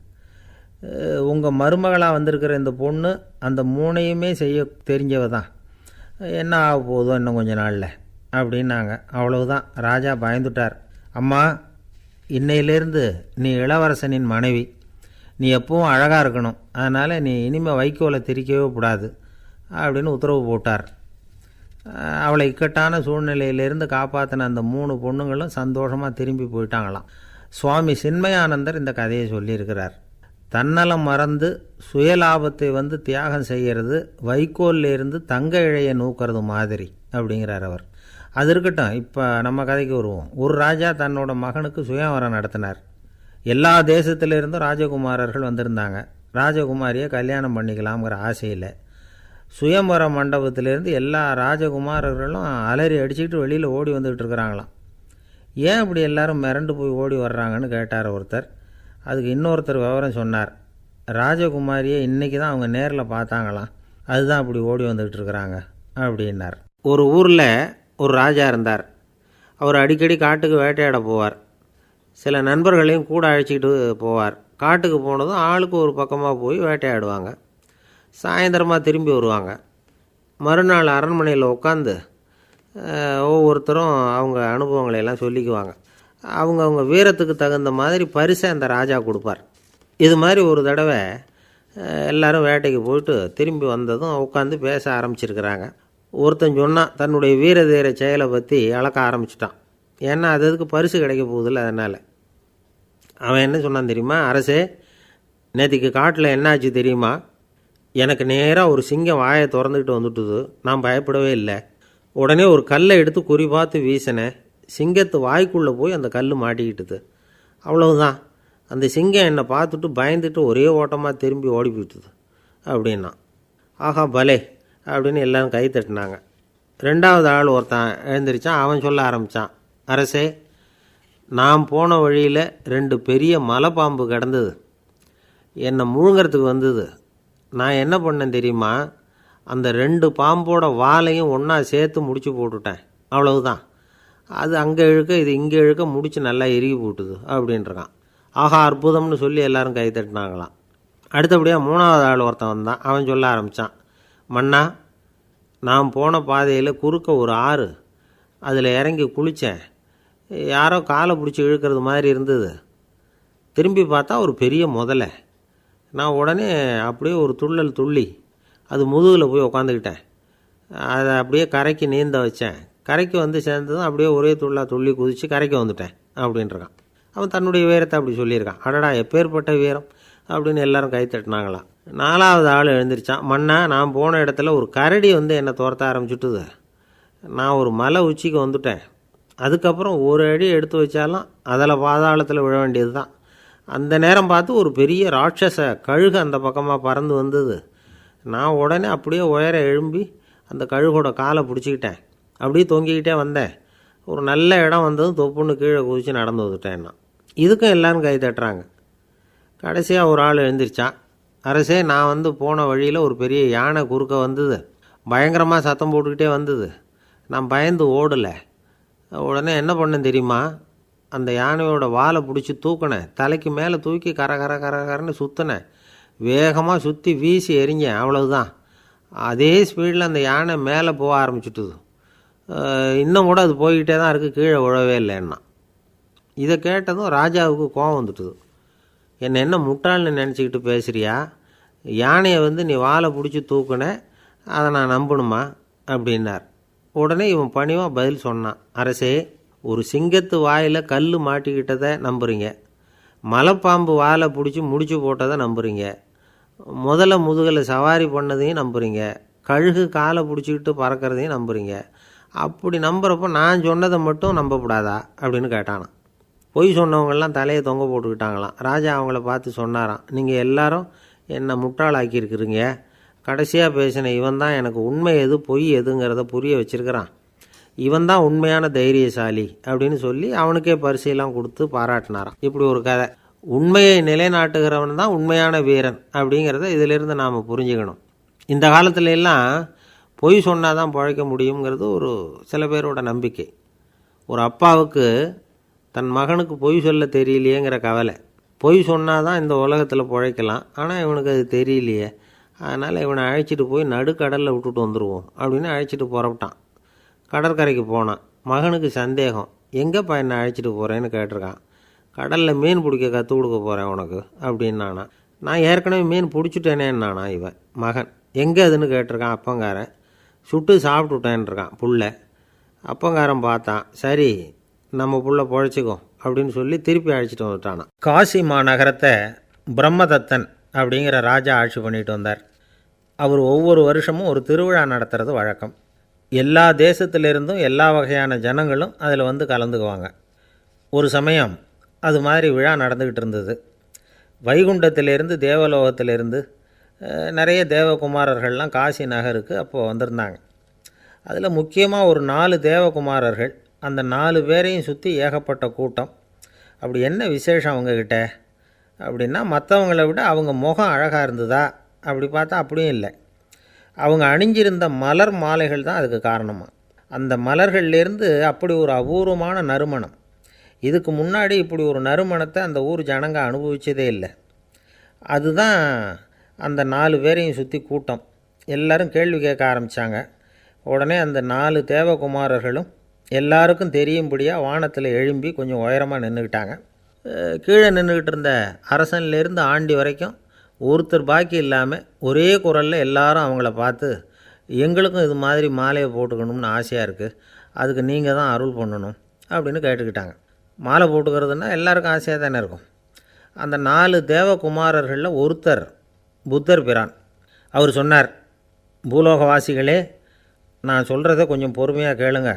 உங்கள் மருமகளாக வந்திருக்கிற இந்த பொண்ணு அந்த 3ஐயுமே செய்ய தெரிஞ்சவ தான். என்ன ஆக போதோ இன்னும் கொஞ்ச நாளில் அப்படின்னாங்க. அவ்வளவுதான். ராஜா பயந்துட்டார். அம்மா, இன்னையிலேருந்து நீ இளவரசனின் மனைவி. நீ எப்பவும் அழகாக இருக்கணும், அதனால் நீ இனிமேல் வைக்கோலை திரிக்கவே கூடாது அப்படின்னு உத்தரவு போட்டார். அவளை இக்கட்டான சூழ்நிலையிலேருந்து காப்பாற்றின அந்த 3 பொண்ணுங்களும் சந்தோஷமாக திரும்பி போயிட்டாங்களாம். சுவாமி சின்மயானந்தர் இந்த கதையை சொல்லியிருக்கிறார். தன்னலம் மறந்து சுயலாபத்தை வந்து தியாகம் செய்கிறது வைக்கோல்லேருந்து தங்க இழையை நூக்கிறது மாதிரி அப்படிங்கிறார் அவர். அது இருக்கட்டும், இப்போ நம்ம கதைக்கு வருவோம். ஒரு ராஜா தன்னோட மகனுக்கு சுயவரம் நடத்தினார். எல்லா தேசத்திலிருந்தும் ராஜகுமாரர்கள் வந்திருந்தாங்க. ராஜகுமாரியை கல்யாணம் பண்ணிக்கலாம்ங்கிற ஆசையில் சுயம்பர மண்டபத்திலேருந்து எல்லா ராஜகுமாரர்களும் அலறி அடிச்சுக்கிட்டு வெளியில் ஓடி வந்துக்கிட்டு இருக்கிறாங்களாம். ஏன் இப்படி எல்லாரும் மிரண்டு போய் ஓடி வர்றாங்கன்னு கேட்டார் ஒருத்தர். அதுக்கு இன்னொருத்தர் விவரம் சொன்னார். ராஜகுமாரியை இன்றைக்கி தான் அவங்க நேரில் பார்த்தாங்களாம், அதுதான் அப்படி ஓடி வந்துக்கிட்டு இருக்கிறாங்க அப்படின்னார். ஒரு ஊரில் ஒரு ராஜா இருந்தார். அவர் அடிக்கடி காட்டுக்கு வேட்டையாட போவார். சில நண்பர்களையும் கூட அழைச்சிக்கிட்டு போவார். காட்டுக்கு போனதும் ஆளுக்கு ஒரு பக்கமாக போய் வேட்டையாடுவாங்க. சாயந்தரமாக திரும்பி வருவாங்க. மறுநாள் அரண்மனையில் உட்காந்து ஒவ்வொருத்தரும் அவங்க அனுபவங்களையெல்லாம் சொல்லிக்குவாங்க. அவங்க வீரத்துக்கு தகுந்த மாதிரி பரிசை அந்த ராஜா கொடுப்பார். இது மாதிரி ஒரு தடவை எல்லோரும் வேட்டைக்கு போயிட்டு திரும்பி வந்ததும் உட்காந்து பேச ஆரம்பிச்சிருக்கிறாங்க. ஒருத்தன் சொன்னான், தன்னுடைய வீர தீர செயலை பற்றி அளக்க ஆரம்பிச்சிட்டான். ஏன்னா அதுக்கு பரிசு கிடைக்க போகுதில்ல, அதனால். அவன் என்ன சொன்னான் தெரியுமா? அரசே, நேற்றுக்கு காட்டில் என்னாச்சு தெரியுமா? எனக்கு நேராக ஒரு சிங்கம் வாயை திறந்துக்கிட்டு வந்துட்டுது. நான் பயப்படவே இல்லை. உடனே ஒரு கல்லை எடுத்து குறி பார்த்து வீசினேன். சிங்கத்து வாய்க்குள்ளே போய் அந்த கல் மாட்டிக்கிட்டுது. அவ்வளவுதான். அந்த சிங்கம் என்னை பார்த்துட்டு பயந்துட்டு ஒரே ஓட்டமாக திரும்பி ஓடி போயிட்டுது அப்படின்னா. ஆஹா பலே அப்படின்னு எல்லோரும் கை தட்டினாங்க. 2வது ஆள் ஒருத்தன் எழுந்திரிச்சான். அவன் சொல்ல ஆரம்பித்தான், அரசே, நான் போன வழியில் 2 பெரிய மலைப்பாம்பு கிடந்தது, என்னை முழுங்கிறதுக்கு வந்தது. நான் என்ன பண்ணேன் தெரியுமா? அந்த 2 பாம்போட வாலையும் ஒன்றா சேர்த்து முடிச்சு போட்டுட்டேன். அவ்வளவுதான். அது அங்கே இழுக்க இது இங்கே இழுக்க முடிச்சு நல்லா இறுகி போட்டுது அப்படின்றான். ஆஹா அற்புதம்னு சொல்லி எல்லோரும் கை தட்டினாங்களாம். அடுத்தபடியாக 3வது ஆள் ஒருத்தன் வந்தான். அவன் சொல்ல ஆரம்பித்தான், மன்னா நான் போன பாதையில் குறுக்க ஒரு ஆறு, அதில் இறங்கி குளித்தேன். யாரோ காலை பிடிச்சி இழுக்கிறது மாதிரி இருந்தது. திரும்பி பார்த்தா ஒரு பெரிய முதலை. நான் உடனே அப்படியே ஒரு துள்ளல் துள்ளி அது முதுகில் போய் உக்காந்துக்கிட்டேன். அதை அப்படியே கரைக்கு நீந்த வச்சேன். கரைக்கு வந்து சேர்ந்ததும் அப்படியே ஒரே துள்ளி குதித்து கரைக்கு வந்துட்டேன் அப்படின்றான். அவன் தன்னுடைய வீரத்தை அப்படி சொல்லியிருக்கான். அடடா எப்பேற்பட்ட வீரம் அப்படின்னு எல்லாரும் கை தட்டினாங்களாம். 4வது ஆள் எழுந்திரிச்சான். மன்னா நான் போன இடத்துல ஒரு கரடி வந்து என்னை துரத்த ஆரம்பிச்சுட்டுது. நான் ஒரு மலை உச்சிக்கு வந்துட்டேன். அதுக்கப்புறம் ஒரு அடி எடுத்து வச்சாலும் அதில் பாதாளத்தில் விழ வேண்டியது தான். அந்த நேரம் பார்த்து ஒரு பெரிய ராட்சச கழுகு அந்த பக்கமாக பறந்து வந்தது. நான் உடனே அப்படியே உயர எழும்பி அந்த கழுகோட காலை பிடிச்சிக்கிட்டேன். அப்படியே தொங்கிக்கிட்டே வந்தேன். ஒரு நல்ல இடம் வந்ததும் தொப்புன்னு கீழே குதித்து நடந்து வந்துட்டேன்னா. இதுக்கும் எல்லோரும் கை தட்டுறாங்க. கடைசியாக ஒரு ஆள் எழுந்திரிச்சான். அரசே நான் வந்து போன வழியில் ஒரு பெரிய யானை குறுக்க வந்தது. பயங்கரமாக சத்தம் போட்டுக்கிட்டே வந்தது. நான் பயந்து ஓடலை. உடனே என்ன பண்ணேன் தெரியுமா? அந்த யானையோட வாலை பிடிச்சி தூக்கினேன். தலைக்கு மேலே தூக்கி கரன்னு சுற்றினேன். வேகமாக சுற்றி வீசி எறிஞ்சேன். அவ்வளவுதான். அதே ஸ்பீடில் அந்த யானை மேலே போக ஆரம்பிச்சுட்டுது. இன்னும் கூட அது போய்கிட்டே தான் இருக்குது, கீழே விழவே இல்லைன்னா. இதை கேட்டதும் ராஜாவுக்கு கோபம் வந்துட்டுது. என்ன முட்டாள்னு நினச்சிக்கிட்டு பேசுகிறியா? யானையை வந்து நீ வாலை பிடிச்சி தூக்குன, அதை நான் நம்பணுமா அப்படின்னார். உடனே இவன் பணிவாக பதில் சொன்னான். அரசே, ஒரு சிங்கத்து வாயில் கல் மாட்டிக்கிட்டதை நம்புறீங்க, மலைப்பாம்பு வாலை பிடிச்சி முடிச்சு போட்டதை நம்புறீங்க, முதல்ல முதுகில் சவாரி பண்ணதையும் நம்புறீங்க, கழுகு காலை பிடிச்சிக்கிட்டு பறக்கிறதையும் நம்புறீங்க. அப்படி நம்புறப்போ நான் சொன்னதை மட்டும் நம்பக்கூடாதா அப்படின்னு கேட்டானான். பொய் சொன்னவங்கெல்லாம் தலையை தொங்க போட்டுக்கிட்டாங்களாம். ராஜா அவங்கள பார்த்து சொன்னாராம், நீங்கள் எல்லாரும் என்னை முட்டாளாக்கியிருக்கிறீங்க. கடைசியாக பேசின இவன் தான் எனக்கு உண்மை எது பொய் எதுங்கிறத புரிய வச்சிருக்கிறான். இவன் தான் உண்மையான தைரியசாலி அப்படின்னு சொல்லி அவனுக்கே பரிசையெல்லாம் கொடுத்து பாராட்டினாராம். இப்படி ஒரு கதை. உண்மையை நிலைநாட்டுகிறவன் தான் உண்மையான வீரன் அப்படிங்கிறத இதிலிருந்து நாம் புரிஞ்சுக்கணும். இந்த காலத்துல எல்லாம் பொய் சொன்னால் தான் பிழைக்க முடியுங்கிறது ஒரு சில பேரோட நம்பிக்கை. ஒரு அப்பாவுக்கு தன் மகனுக்கு பொய் சொல்ல தெரியலையேங்கிற கவலை. பொய் சொன்னால் தான் இந்த உலகத்தில் பிழைக்கலாம், ஆனால் இவனுக்கு அது தெரியலையே, அதனால் இவனை அழைச்சிட்டு போய் நடுக்கடலில் விட்டுட்டு வந்துடுவோம் அப்படின்னு அழைச்சிட்டு புறப்பட்டான். கடற்கரைக்கு போனான். மகனுக்கு சந்தேகம், எங்கேப்பா என்னை அழைச்சிட்டு போகிறேன்னு கேட்டிருக்கான். கடலில் மீன் பிடிக்க கற்றுக் கொடுக்க போகிறேன் உனக்கு அப்படின்னானா. நான் ஏற்கனவே மீன் பிடிச்சிட்டேனேன்னானா இவன் மகன். எங்கே அதுன்னு கேட்டிருக்கான். அப்பங்காரன். சுட்டு சாப்பிட்டுட்டேன்ருக்கான் புள்ள. அப்பங்காரன் பார்த்தான், சரி நம்ம புள்ள பொழைச்சிக்கோ அப்படின்னு சொல்லி திருப்பி அழைச்சிட்டு வந்துட்டானான். காசி மாநகரத்தை பிரம்மதத்தன் அப்படிங்கிற ராஜா ஆட்சி பண்ணிட்டு வந்தார். அவர் ஒவ்வொரு வருஷமும் ஒரு திருவிழா நடத்துறது வழக்கம். எல்லா தேசத்திலிருந்தும் எல்லா வகையான ஜனங்களும் அதில் வந்து கலந்துக்குவாங்க. ஒரு சமயம் அது மாதிரி விழா நடந்துக்கிட்டு இருந்தது. வைகுண்டத்திலேருந்து தேவலோகத்திலேருந்து நிறைய தேவகுமாரர்கள்லாம் காசி நகருக்கு அப்போது வந்திருந்தாங்க. அதில் முக்கியமாக ஒரு 4 தேவகுமாரர்கள். அந்த 4 பேரையும் சுற்றி ஏகப்பட்ட கூட்டம். அப்படி என்ன விசேஷம் அவங்கக்கிட்ட அப்படின்னா, மற்றவங்கள விட அவங்க முகம் அழகாக இருந்ததா அப்படி பார்த்தா அப்படியும் இல்லை. அவங்க அணிஞ்சிருந்த மலர் மாலைகள் தான் அதுக்கு காரணமாக. அந்த மலர்கள்லேருந்து அப்படி ஒரு அபூர்வமான நறுமணம். இதுக்கு முன்னாடி இப்படி ஒரு நறுமணத்தை அந்த ஊர் ஜனங்க அனுபவிச்சதே இல்லை. அதுதான் அந்த 4 பேரையும் சுற்றி கூட்டம். எல்லோரும் கேள்வி கேட்க ஆரம்பித்தாங்க. உடனே அந்த 4 தேவகுமாரர்களும் எல்லாருக்கும் தெரியும்படியாக வானத்தில் எழும்பி கொஞ்சம் உயரமாக நின்றுக்கிட்டாங்க. கீழே நின்றுக்கிட்டு இருந்த அரசன்லேருந்து ஆண்டி வரைக்கும் ஒருத்தர் பாக்கி இல்லாமல் ஒரே குரலில் எல்லாரும் அவங்கள பார்த்து, எங்களுக்கும் இது மாதிரி மாலையை போட்டுக்கணும்னு ஆசையாக இருக்குது, அதுக்கு நீங்கள் தான் அருள் பண்ணணும் அப்படின்னு கேட்டுக்கிட்டாங்க. மாலை போட்டுக்கிறதுனா எல்லாருக்கும் ஆசையாக தானே இருக்கும். அந்த 4 தேவகுமாரர்களில் ஒருத்தர் புத்தர் பிரான். அவர் சொன்னார், பூலோகவாசிகளே, நான் சொல்கிறத கொஞ்சம் பொறுமையாக கேளுங்க.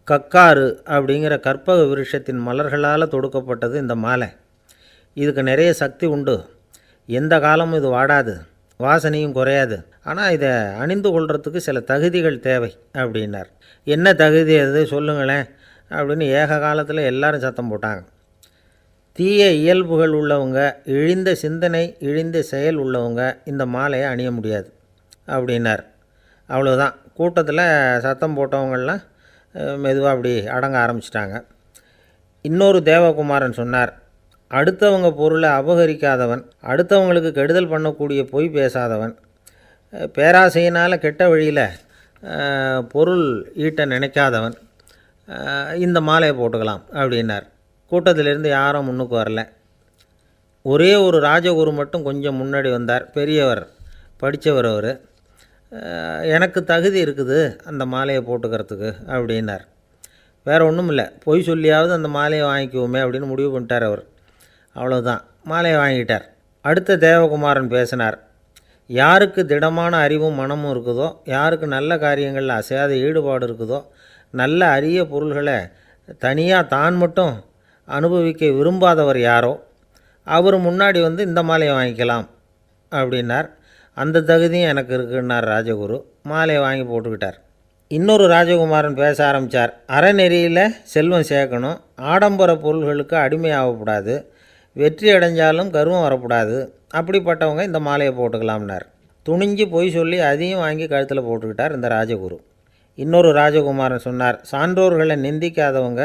கக்காரு அப்படிங்கிற கற்பக விருட்சத்தின் மலர்களால் தொடுக்கப்பட்டது இந்த மாலை. இதுக்கு நிறைய சக்தி உண்டு. எந்த காலமும் இது வாடாது, வாசனையும் குறையாது. ஆனால் இதை அணிந்து கொள்கிறதுக்கு சில தகுதிகள் தேவை அப்படின்னார். என்ன தகுதி அது சொல்லுங்களேன் அப்படின்னு ஏக காலத்தில் எல்லாரும் சத்தம் போட்டாங்க. தீய இயல்புகள் உள்ளவங்க, இழிந்த சிந்தனை, இழிந்த செயல் உள்ளவங்க இந்த மாலையை அணிய முடியாது அப்படின்னார். அவ்வளோதான். கூட்டத்தில் சத்தம் போட்டவங்கள்லாம் மெதுவாக அப்படி அடங்க ஆரம்பிச்சிட்டாங்க. இன்னொரு தேவகுமாரன் சொன்னார், அடுத்தவங்க பொருளை அபகரிக்காதவன், அடுத்தவங்களுக்கு கெடுதல் பண்ணக்கூடிய பொய் பேசாதவன், பேராசையினால் கெட்ட வழியில் பொருள் ஈட்ட நினைக்காதவன் இந்த மாலையை போட்டுக்கலாம் அப்படின்னார். கூட்டத்திலேருந்து யாரும் முன்னுக்கு வரல. ஒரே ஒரு ராஜகுரு மட்டும் கொஞ்சம் முன்னாடி வந்தார். பெரியவர், படித்தவர் அவர். எனக்கு தகுதி இருக்குது அந்த மாலையை போட்டுக்கிறதுக்கு அப்படின்னார். வேறு ஒன்றும் இல்லை, பொய் சொல்லியாவது அந்த மாலையை வாங்கிக்குவோமே அப்படின்னு முடிவு பண்ணிட்டார் அவர். அவ்வளோதான், மாலையை வாங்கிட்டார். அடுத்த தேவகுமாரன் பேசினார். யாருக்கு திடமான அறிவும் மனமும் இருக்குதோ, யாருக்கு நல்ல காரியங்களில் அசையாத ஈடுபாடு இருக்குதோ, நல்ல அரிய பொருள்களை தனியாக தான் மட்டும் அனுபவிக்க விரும்பாதவர் யாரோ அவர் முன்னாடி வந்து இந்த மாலையை வாங்கிக்கலாம் அப்படின்னார். அந்த தகுதியும் எனக்கு இருக்குன்னார் ராஜகுரு. மாலையை வாங்கி போட்டுக்கிட்டார். இன்னொரு ராஜகுமாரன் பேச ஆரம்பித்தார். அறநெறியில் செல்வம் சேர்க்கணும், ஆடம்பர பொருள்களுக்கு அடிமையாகக்கூடாது, வெற்றி அடைஞ்சாலும் கர்வம் வரக்கூடாது, அப்படிப்பட்டவங்க இந்த மாலையை போட்டுக்கலாம்னார். துணிஞ்சு பொய் சொல்லி அதையும் வாங்கி கழுத்தில் போட்டுக்கிட்டார் இந்த ராஜகுரு. இன்னொரு ராஜகுமாரன் சொன்னார், சான்றோர்களை நிந்திக்காதவங்க,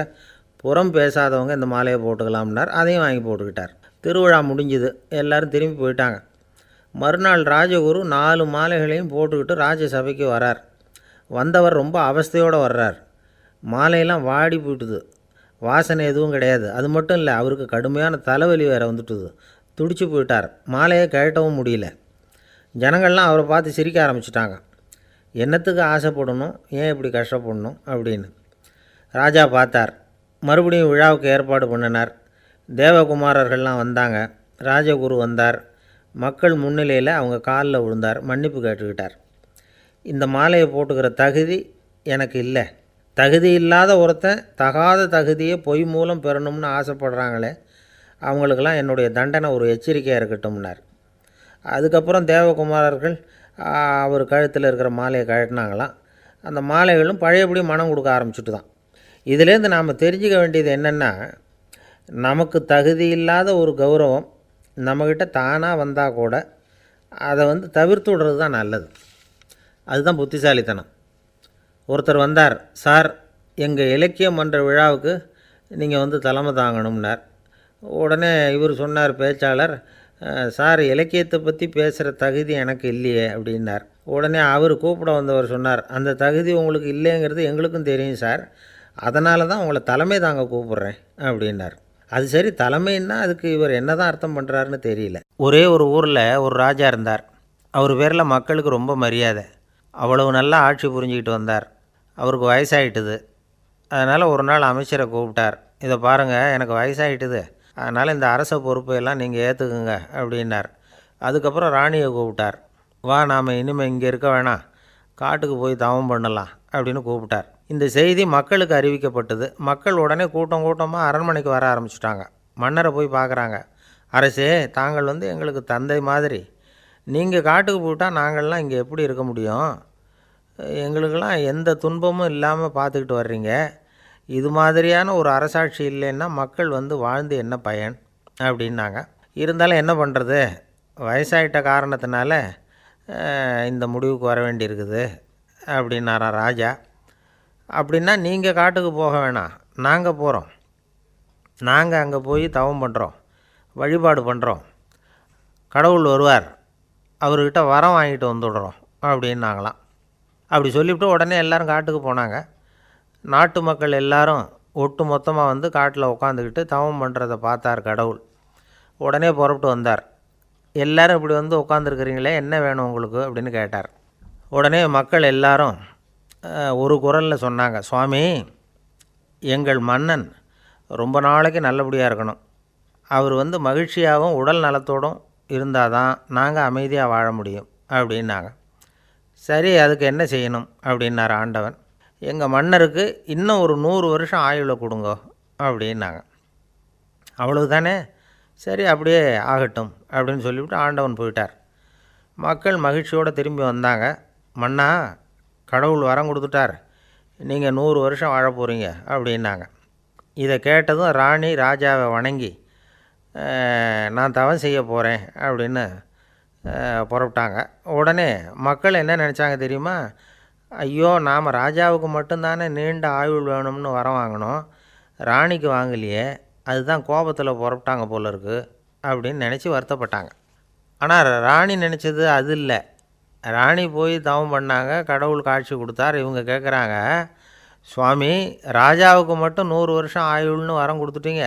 புறம் பேசாதவங்க இந்த மாலையை போட்டுக்கலாம்னார். அதையும் வாங்கி போட்டுக்கிட்டார். திருவிழா முடிஞ்சுது, எல்லோரும் திரும்பி போயிட்டாங்க. மறுநாள் ராஜகுரு 4 மாலைகளையும் போட்டுக்கிட்டு ராஜசபைக்கு வரார். வந்தவர் ரொம்ப அவஸ்தையோடு வர்றார். மாலையெல்லாம் வாடி போயிட்டுது, வாசனை எதுவும் கிடையாது. அது மட்டும் இல்லை, அவருக்கு கடுமையான தலைவலி வேறு வந்துட்டுது. துடிச்சு போயிட்டார். மாலையை கழட்டவும் முடியல. ஜனங்கள்லாம் அவரை பார்த்து சிரிக்க ஆரம்பிச்சிட்டாங்க. என்னத்துக்கு ஆசைப்படணும், ஏன் இப்படி கஷ்டப்படணும் அப்படின்னு. ராஜா பார்த்தார். மறுபடியும் விழாவுக்கு ஏற்பாடு பண்ணினார். தேவகுமாரர்கள்லாம் வந்தாங்க. ராஜகுரு வந்தார். மக்கள் முன்னிலையில் அவங்க காலில் விழுந்தார், மன்னிப்பு கேட்டுக்கிட்டார். இந்த மாலையை போட்டுக்கிற தகுதி எனக்கு இல்லை. தகுதி இல்லாத ஒருத்தன் தகாத தகுதியை பொய் மூலம் பெறணும்னு ஆசைப்படுறாங்களே, அவங்களுக்கெல்லாம் என்னுடைய தண்டனை ஒரு எச்சரிக்கையாக இருக்கட்டும்னார். அதுக்கப்புறம் தேவகுமாரர்கள் அவர் கழுத்தில் இருக்கிற மாலையை கழட்டினாங்களாம். அந்த மாலைகளும் பழையபடி மனம் கொடுக்க ஆரம்பிச்சுட்டு தான். இதிலேருந்து நாம் தெரிஞ்சுக்க வேண்டியது என்னென்னா, நமக்கு தகுதி இல்லாத ஒரு கௌரவம் நம்மக்கிட்ட தானாக வந்தால் கூட அதை தவிர்த்து விடுறது தான் நல்லது. அதுதான் புத்திசாலித்தனம். ஒருத்தர் வந்தார். சார், எங்கள் இலக்கிய மன்ற விழாவுக்கு நீங்கள் தலைமை தாங்கணும்னார். உடனே இவர் சொன்னார், பேச்சாளர், சார், இலக்கியத்தை பற்றி பேசுகிற தகுதி எனக்கு இல்லையே அப்படின்னார். உடனே அவர் கூப்பிட வந்தவர் சொன்னார், அந்த தகுதி உங்களுக்கு இல்லைங்கிறது எங்களுக்கும் தெரியும் சார், அதனால தான் உங்களை தலைமை தாங்க கூப்பிட்றேன் அப்படின்னார். அது சரி, தலைமைன்னா அதுக்கு இவர் என்ன தான் அர்த்தம் பண்ணுறாருன்னு தெரியல. ஒரே ஒரு ஊரில் ஒரு ராஜா இருந்தார். அவர் பேரில் மக்களுக்கு ரொம்ப மரியாதை. அவ்வளவு நல்லா ஆட்சி புரிஞ்சிக்கிட்டு வந்தார். அவருக்கு வயசாகிட்டுது. அதனால் ஒரு நாள் அமைச்சரை கூப்பிட்டார். இதை பாருங்கள், எனக்கு வயசாகிட்டுது, அதனால் இந்த அரச பொறுப்பையெல்லாம் நீங்கள் ஏற்றுக்குங்க அப்படின்னார். அதுக்கப்புறம் ராணியை கூப்பிட்டார். வா, நாம் இனிமேல் இங்கே இருக்க வேணாம், காட்டுக்கு போய் தவம் பண்ணலாம் அப்படின்னு கூப்பிட்டார். இந்த செய்தி மக்களுக்கு அறிவிக்கப்பட்டது. மக்கள் உடனே கூட்டம் கூட்டமாக அரண்மனைக்கு வர ஆரம்பிச்சிட்டாங்க. மன்னரை போய் பார்க்குறாங்க. அரசே, தாங்கள் எங்களுக்கு தந்தை மாதிரி, நீங்கள் காட்டுக்கு போயிட்டால் நாங்கள்லாம் இங்கே எப்படி இருக்க முடியும்? எங்களுக்கெல்லாம் எந்த துன்பமும் இல்லாமல் பார்த்துக்கிட்டு வர்றீங்க. இது மாதிரியான ஒரு அரசாட்சி இல்லைன்னா மக்கள் வாழ்ந்து என்ன பயன் அப்படின்னாங்க. இருந்தாலும் என்ன பண்ணுறது, வயசாகிட்ட காரணத்தினால இந்த முடிவுக்கு வர வேண்டியிருக்குது அப்படின்னாராம் ராஜா. அப்படின்னா நீங்கள் காட்டுக்கு போக வேணாம், நாங்கள் போகிறோம். நாங்கள் அங்கே போய் தவம் பண்ணுறோம், வழிபாடு பண்ணுறோம். கடவுள் வருவார், அவர்கிட்ட வரம் வாங்கிட்டு வந்துடுறோம் அப்படின்னாங்களாம். அப்படி சொல்லிவிட்டு உடனே எல்லோரும் காட்டுக்கு போனாங்க. நாட்டு மக்கள் எல்லாரும் ஒட்டு மொத்தமாக காட்டில் உட்காந்துக்கிட்டு தவம் பண்ணுறதை பார்த்தார் கடவுள். உடனே புறப்பட்டு வந்தார். எல்லோரும் இப்படி உட்காந்துருக்குறீங்களே, என்ன வேணும் உங்களுக்கு அப்படின்னு கேட்டார். உடனே மக்கள் எல்லாரும் ஒரு குரலில் சொன்னாங்க, சுவாமி, எங்கள் மன்னன் ரொம்ப நாளைக்கு நல்லபடியாக இருக்கணும். அவர் மகிழ்ச்சியாகவும் உடல் நலத்தோடும் இருந்தால் தான் நாங்கள் அமைதியாக வாழ முடியும் அப்படின்னாங்க. சரி, அதுக்கு என்ன செய்யணும் அப்படின்னார் ஆண்டவன். எங்கள் மன்னருக்கு இன்னும் ஒரு 100 வருஷம் ஆயுளை கொடுங்க அப்படின்னாங்க. அவ்வளவு தானே, சரி அப்படியே ஆகட்டும் அப்படின்னு சொல்லிவிட்டு ஆண்டவன் போயிட்டார். மக்கள் மகிழ்ச்சியோடு திரும்பி வந்தாங்க. மன்னா, கடவுள் வரம் கொடுத்துட்டார், நீங்கள் 100 வருஷம் வாழ போகிறீங்க அப்படின்னாங்க. இதை கேட்டதும் ராணி ராஜாவை வணங்கி, நான் தவம் செய்ய போகிறேன் அப்படின்னு புறப்பட்டாங்க. உடனே மக்கள் என்ன நினச்சாங்க தெரியுமா, ஐயோ, நாம் ராஜாவுக்கு மட்டும்தானே நீண்ட ஆயுள் வேணும்னு வரம் வாங்கினோம், ராணிக்கு வாங்கலையே, அதுதான் கோபத்தில் புறப்பட்டாங்க போல இருக்கு அப்படின்னு நினச்சி வருத்தப்பட்டாங்க. ஆனால் ராணி நினச்சது அது இல்லை. ராணி போய் தவம் பண்ணாங்க, கடவுள் காட்சி கொடுத்தார். இவங்க கேட்குறாங்க, சுவாமி, ராஜாவுக்கு மட்டும் 100 வருஷம் ஆயுள்னு வரம் கொடுத்துட்டீங்க,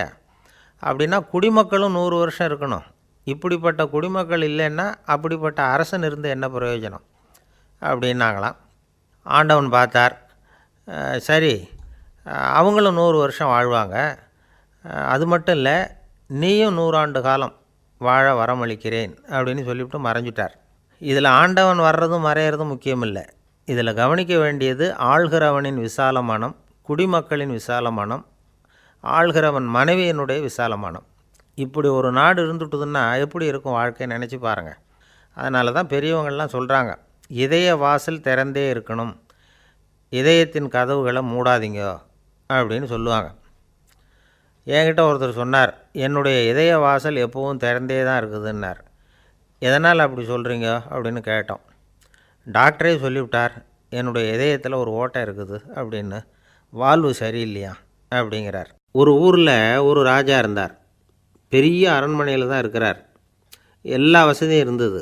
அப்படின்னா குடிமக்களும் 100 வருஷம் இருக்கணும். இப்படிப்பட்ட குடிமக்கள் இல்லைன்னா அப்படிப்பட்ட அரசன் இருந்து என்ன பிரயோஜனம் அப்படின்னாங்களாம். ஆண்டவன் பார்த்தார், சரி அவங்களும் 100 வருஷம் வாழ்வாங்க, அது மட்டும் இல்லை நீயும் 100 ஆண்டு காலம் வாழ வரமளிக்கிறேன் அப்படின்னு சொல்லிவிட்டு மறைஞ்சிட்டார். இதில் ஆண்டவன் வர்றதும் மறையிறதும் முக்கியமில்லை. இதில் கவனிக்க வேண்டியது ஆள்கிறவனின் விசால மனம், குடிமக்களின் விசால மனம், ஆள்கிறவன் மனைவியினுடைய விசால மனம். இப்படி ஒரு நாடு இருந்துட்டுதுன்னா எப்படி இருக்கும் வாழ்க்கை நினச்சி பாருங்கள். அதனால தான் பெரியவங்கள்லாம் சொல்கிறாங்க, இதய வாசல் திறந்தே இருக்கணும், இதயத்தின் கதவுகளை மூடாதீங்க அப்படின்னு சொல்லுவாங்க. என்கிட்ட ஒருத்தர் சொன்னார், என்னுடைய இதய வாசல் எப்போவும் திறந்தே தான் இருக்குதுன்னார். எதனால் அப்படி சொல்கிறீங்க அப்படின்னு கேட்டோம். டாக்டரே சொல்லிவிட்டார், என்னுடைய இதயத்தில் ஒரு ஓட்டை இருக்குது அப்படின்னு, வால்வு சரியில்லையா அப்படிங்கிறார். ஒரு ஊரில் ஒரு ராஜா இருந்தார். பெரிய அரண்மனையில் தான் இருக்கிறார். எல்லா வசதியும் இருந்தது.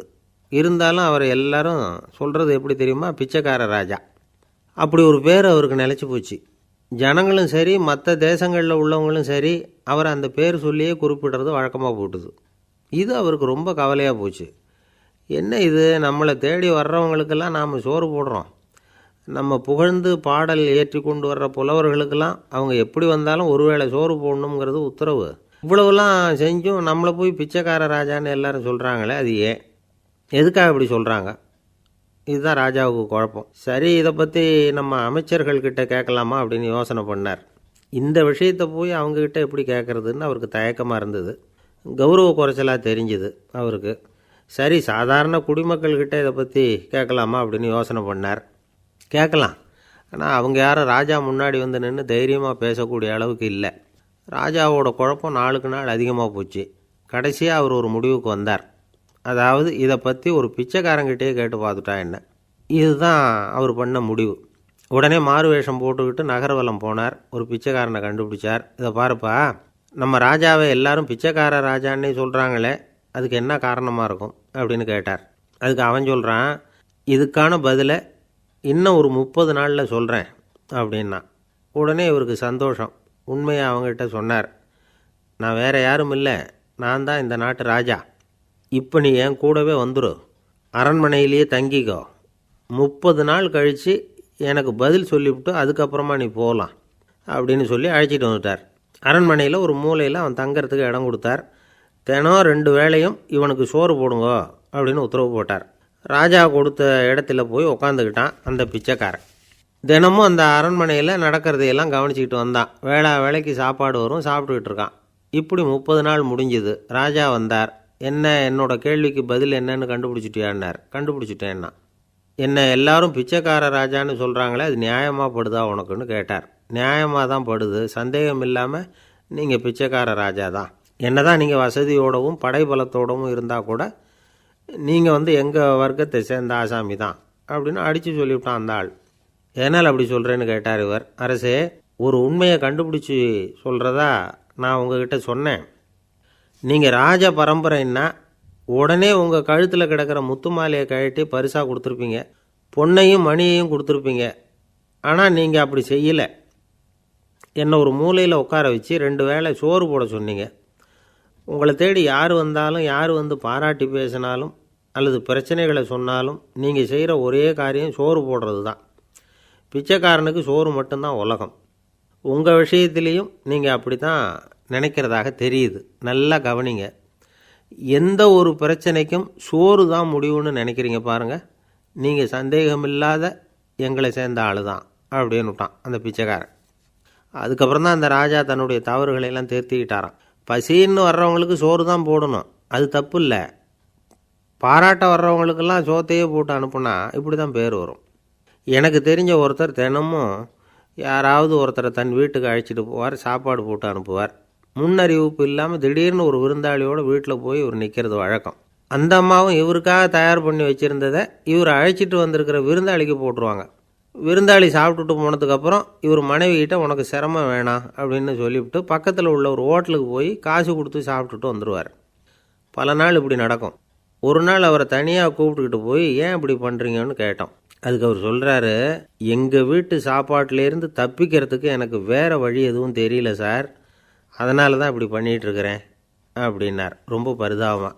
இருந்தாலும் அவர் எல்லாரும் சொல்கிறது எப்படி தெரியுமா, பிச்சைக்கார ராஜா. அப்படி ஒரு பேர் அவருக்கு நிலச்சி போச்சு. ஜனங்களும் சரி, மற்ற தேசங்களில் உள்ளவங்களும் சரி, அவர் அந்த பேர் சொல்லியே குறிப்பிடுறது வழக்கமாக போட்டுது. இது அவருக்கு ரொம்ப கவலையாக போச்சு. என்ன இது, நம்மளை தேடி வர்றவங்களுக்கெல்லாம் நாம் சோறு போடுறோம், நம்ம புகழ்ந்து பாடல் ஏற்றி கொண்டு வர்ற புலவர்களுக்கெல்லாம் அவங்க எப்படி வந்தாலும் ஒருவேளை சோறு போடணுங்கிறது உத்தரவு. இவ்வளவுலாம் செஞ்சும் நம்மளை போய் பிச்சைக்கார ராஜான்னு எல்லாரும் சொல்கிறாங்களே, அது ஏன், எதுக்காக இப்படி சொல்கிறாங்க? இதுதான் ராஜாவுக்கு குழப்பம். சரி, இதை பற்றி நம்ம அமைச்சர்கள்கிட்ட கேட்கலாமா அப்படின்னு யோசனை பண்ணார். இந்த விஷயத்தை போய் அவங்கக்கிட்ட எப்படி கேட்குறதுன்னு அவருக்கு தயக்கமாக இருந்தது. கௌரவ குறைச்சலாக தெரிஞ்சுது அவருக்கு. சரி, சாதாரண குடிமக்கள்கிட்ட இதை பற்றி கேட்கலாமா அப்படின்னு யோசனை பண்ணார். கேட்கலாம், ஆனால் அவங்க யாரும் ராஜா முன்னாடி வந்து நின்று தைரியமாக பேசக்கூடிய அளவுக்கு இல்லை. ராஜாவோட குழப்பம் நாளுக்கு நாள் அதிகமாக போச்சு. கடைசியாக அவர் ஒரு முடிவுக்கு வந்தார். அதாவது, இதை பற்றி ஒரு பிச்சைக்காரங்கிட்டே கேட்டு பார்த்துட்டா என்ன. இதுதான் அவர் பண்ண முடிவு. உடனே மாறு வேஷம் போட்டுக்கிட்டு நகர்வலம் போனார். ஒரு பிச்சைக்காரனை கண்டுபிடிச்சார். இதை பாருப்பா, நம்ம ராஜாவை எல்லாரும் பிச்சைக்கார ராஜான்னே சொல்கிறாங்களே, அதுக்கு என்ன காரணமாக இருக்கும் அப்படின்னு கேட்டார். அதுக்கு அவன் சொல்கிறான், இதுக்கான பதிலை இன்னும் ஒரு 30 நாளில் சொல்கிறேன் அப்படின்னா. உடனே இவருக்கு சந்தோஷம். உண்மையை அவங்ககிட்ட சொன்னார். நான் வேறு யாரும் இல்லை, நான் தான் இந்த நாட்டு ராஜா. இப்போ நீ என் கூடவே வந்துடு, அரண்மனையிலேயே தங்கிக்கோ, 30 நாள் கழித்து எனக்கு பதில் சொல்லிவிட்டு அதுக்கப்புறமா நீ போகலாம் அப்படின்னு சொல்லி அழைச்சிட்டு வந்துட்டார். அரண்மனையில் ஒரு மூலையில் அவன் தங்கிறதுக்கு இடம் கொடுத்தார். தினம் 2 வேளையும் இவனுக்கு சோறு போடுங்க அப்படின்னு உத்தரவு போட்டார். ராஜா கொடுத்த இடத்துல போய் உக்காந்துக்கிட்டான் அந்த பிச்சைக்காரன். தினமும் அந்த அரண்மனையில் நடக்கிறதையெல்லாம் கவனிச்சிக்கிட்டு வந்தான். வேளைக்கு சாப்பாடு வரும், சாப்பிட்டுக்கிட்டு இருக்கான். இப்படி 30 நாள் முடிஞ்சுது. ராஜா வந்தார். என்ன, என்னோட கேள்விக்கு பதில் என்னன்னு கண்டுபிடிச்சிட்டியான்னார். கண்டுபிடிச்சிட்டேன்னா. என்ன எல்லாரும் பிச்சைக்கார ராஜான்னு சொல்கிறாங்களே, அது நியாயமாக படுதா உனக்குன்னு கேட்டார். நியாயமாக தான் படுது, சந்தேகம் இல்லாமல் நீங்கள் பிச்சைக்கார ராஜா தான். என்ன தான் நீங்கள் வசதியோடவும் படைபலத்தோடவும் இருந்தால் கூட நீங்கள் எங்கள் வர்க்கத்தை சேர்ந்த ஆசாமி தான் அப்படின்னு அடித்து சொல்லிவிட்டான் அந்த ஆள். என்னால் அப்படி சொல்கிறேன்னு கேட்டார் இவர். அரசே, ஒரு உண்மையை கண்டுபிடிச்சி சொல்கிறதா நான் உங்ககிட்ட சொன்னேன். நீங்கள் ராஜ பரம்பரைன்னா உடனே உங்கள் கழுத்தில் கிடக்கிற முத்து மாலையை கழட்டி பரிசாக கொடுத்துருப்பீங்க, பொன்னையும் மணியையும் கொடுத்துருப்பீங்க. ஆனால் நீங்கள் அப்படி செய்யலை. என்னை ஒரு மூலையில் உட்கார வச்சு 2 வேளை சோறு போட சொன்னீங்க. உங்களை தேடி யார் வந்தாலும், யார் வந்து பாராட்டி பேசினாலும் அல்லது பிரச்சனைகளை சொன்னாலும் நீங்கள் செய்கிற ஒரே காரியம் சோறு போடுறது தான். பிச்சைக்காரனுக்கு சோறு மட்டும்தான் உலகம். உங்கள் விஷயத்துலேயும் நீங்கள் அப்படி தான் நினைக்கிறதாக தெரியுது. நல்லா கவனிங்க. எந்த ஒரு பிரச்சனைக்கும் சோறு தான் முடிவுன்னு நினைக்கிறீங்க பாருங்கள். நீங்கள் சந்தேகமில்லாத எங்களை சேர்ந்த ஆள் தான் அப்படின்னு விட்டான் அந்த பிச்சைக்காரன். அதுக்கப்புறம் தான் அந்த ராஜா தன்னுடைய தவறுகளையெல்லாம் திருத்திக்கிட்டாராம். பசின்னு வர்றவங்களுக்கு சோறு தான் போடணும், அது தப்பு இல்லை. பாராட்ட வர்றவங்களுக்கெல்லாம் சோத்தையே போட்டு அனுப்புனா இப்படி தான் பேர் வரும். எனக்கு தெரிஞ்ச ஒருத்தர் தினமும் யாராவது ஒருத்தரை தன் வீட்டுக்கு அழைச்சிட்டு போவார், சாப்பாடு போட்டு அனுப்புவார். முன்னறிவிப்பு இல்லாமல் திடீர்னு ஒரு விருந்தாளியோட வீட்டில் போய் இவர் நிற்கிறது வழக்கம். அந்த அம்மாவும் இவருக்காக தயார் பண்ணி வச்சுருந்ததை இவர் அழைச்சிட்டு வந்திருக்கிற விருந்தாளிக்கு போட்டுருவாங்க. விருந்தாளி சாப்பிட்டுட்டு போனதுக்கப்புறம் இவர் மனைவிகிட்ட உனக்கு சிரமம் வேணாம் அப்படின்னு சொல்லிவிட்டு பக்கத்தில் உள்ள ஒரு ஹோட்டலுக்கு போய் காசு கொடுத்து சாப்பிட்டுட்டு வந்துடுவார். பல நாள் இப்படி நடக்கும். ஒரு நாள் அவரை தனியாக கூப்பிட்டுக்கிட்டு போய் ஏன் இப்படி பண்ணுறீங்கன்னு கேட்டோம். அதுக்கு அவர் சொல்கிறாரு, எங்கள் வீட்டு சாப்பாட்டிலேருந்து தப்பிக்கிறதுக்கு எனக்கு வேறு வழி எதுவும் தெரியல சார், அதனால தான் இப்படி பண்ணிகிட்ருக்கிறேன் அப்படின்னார் ரொம்ப பரிதாபமாக.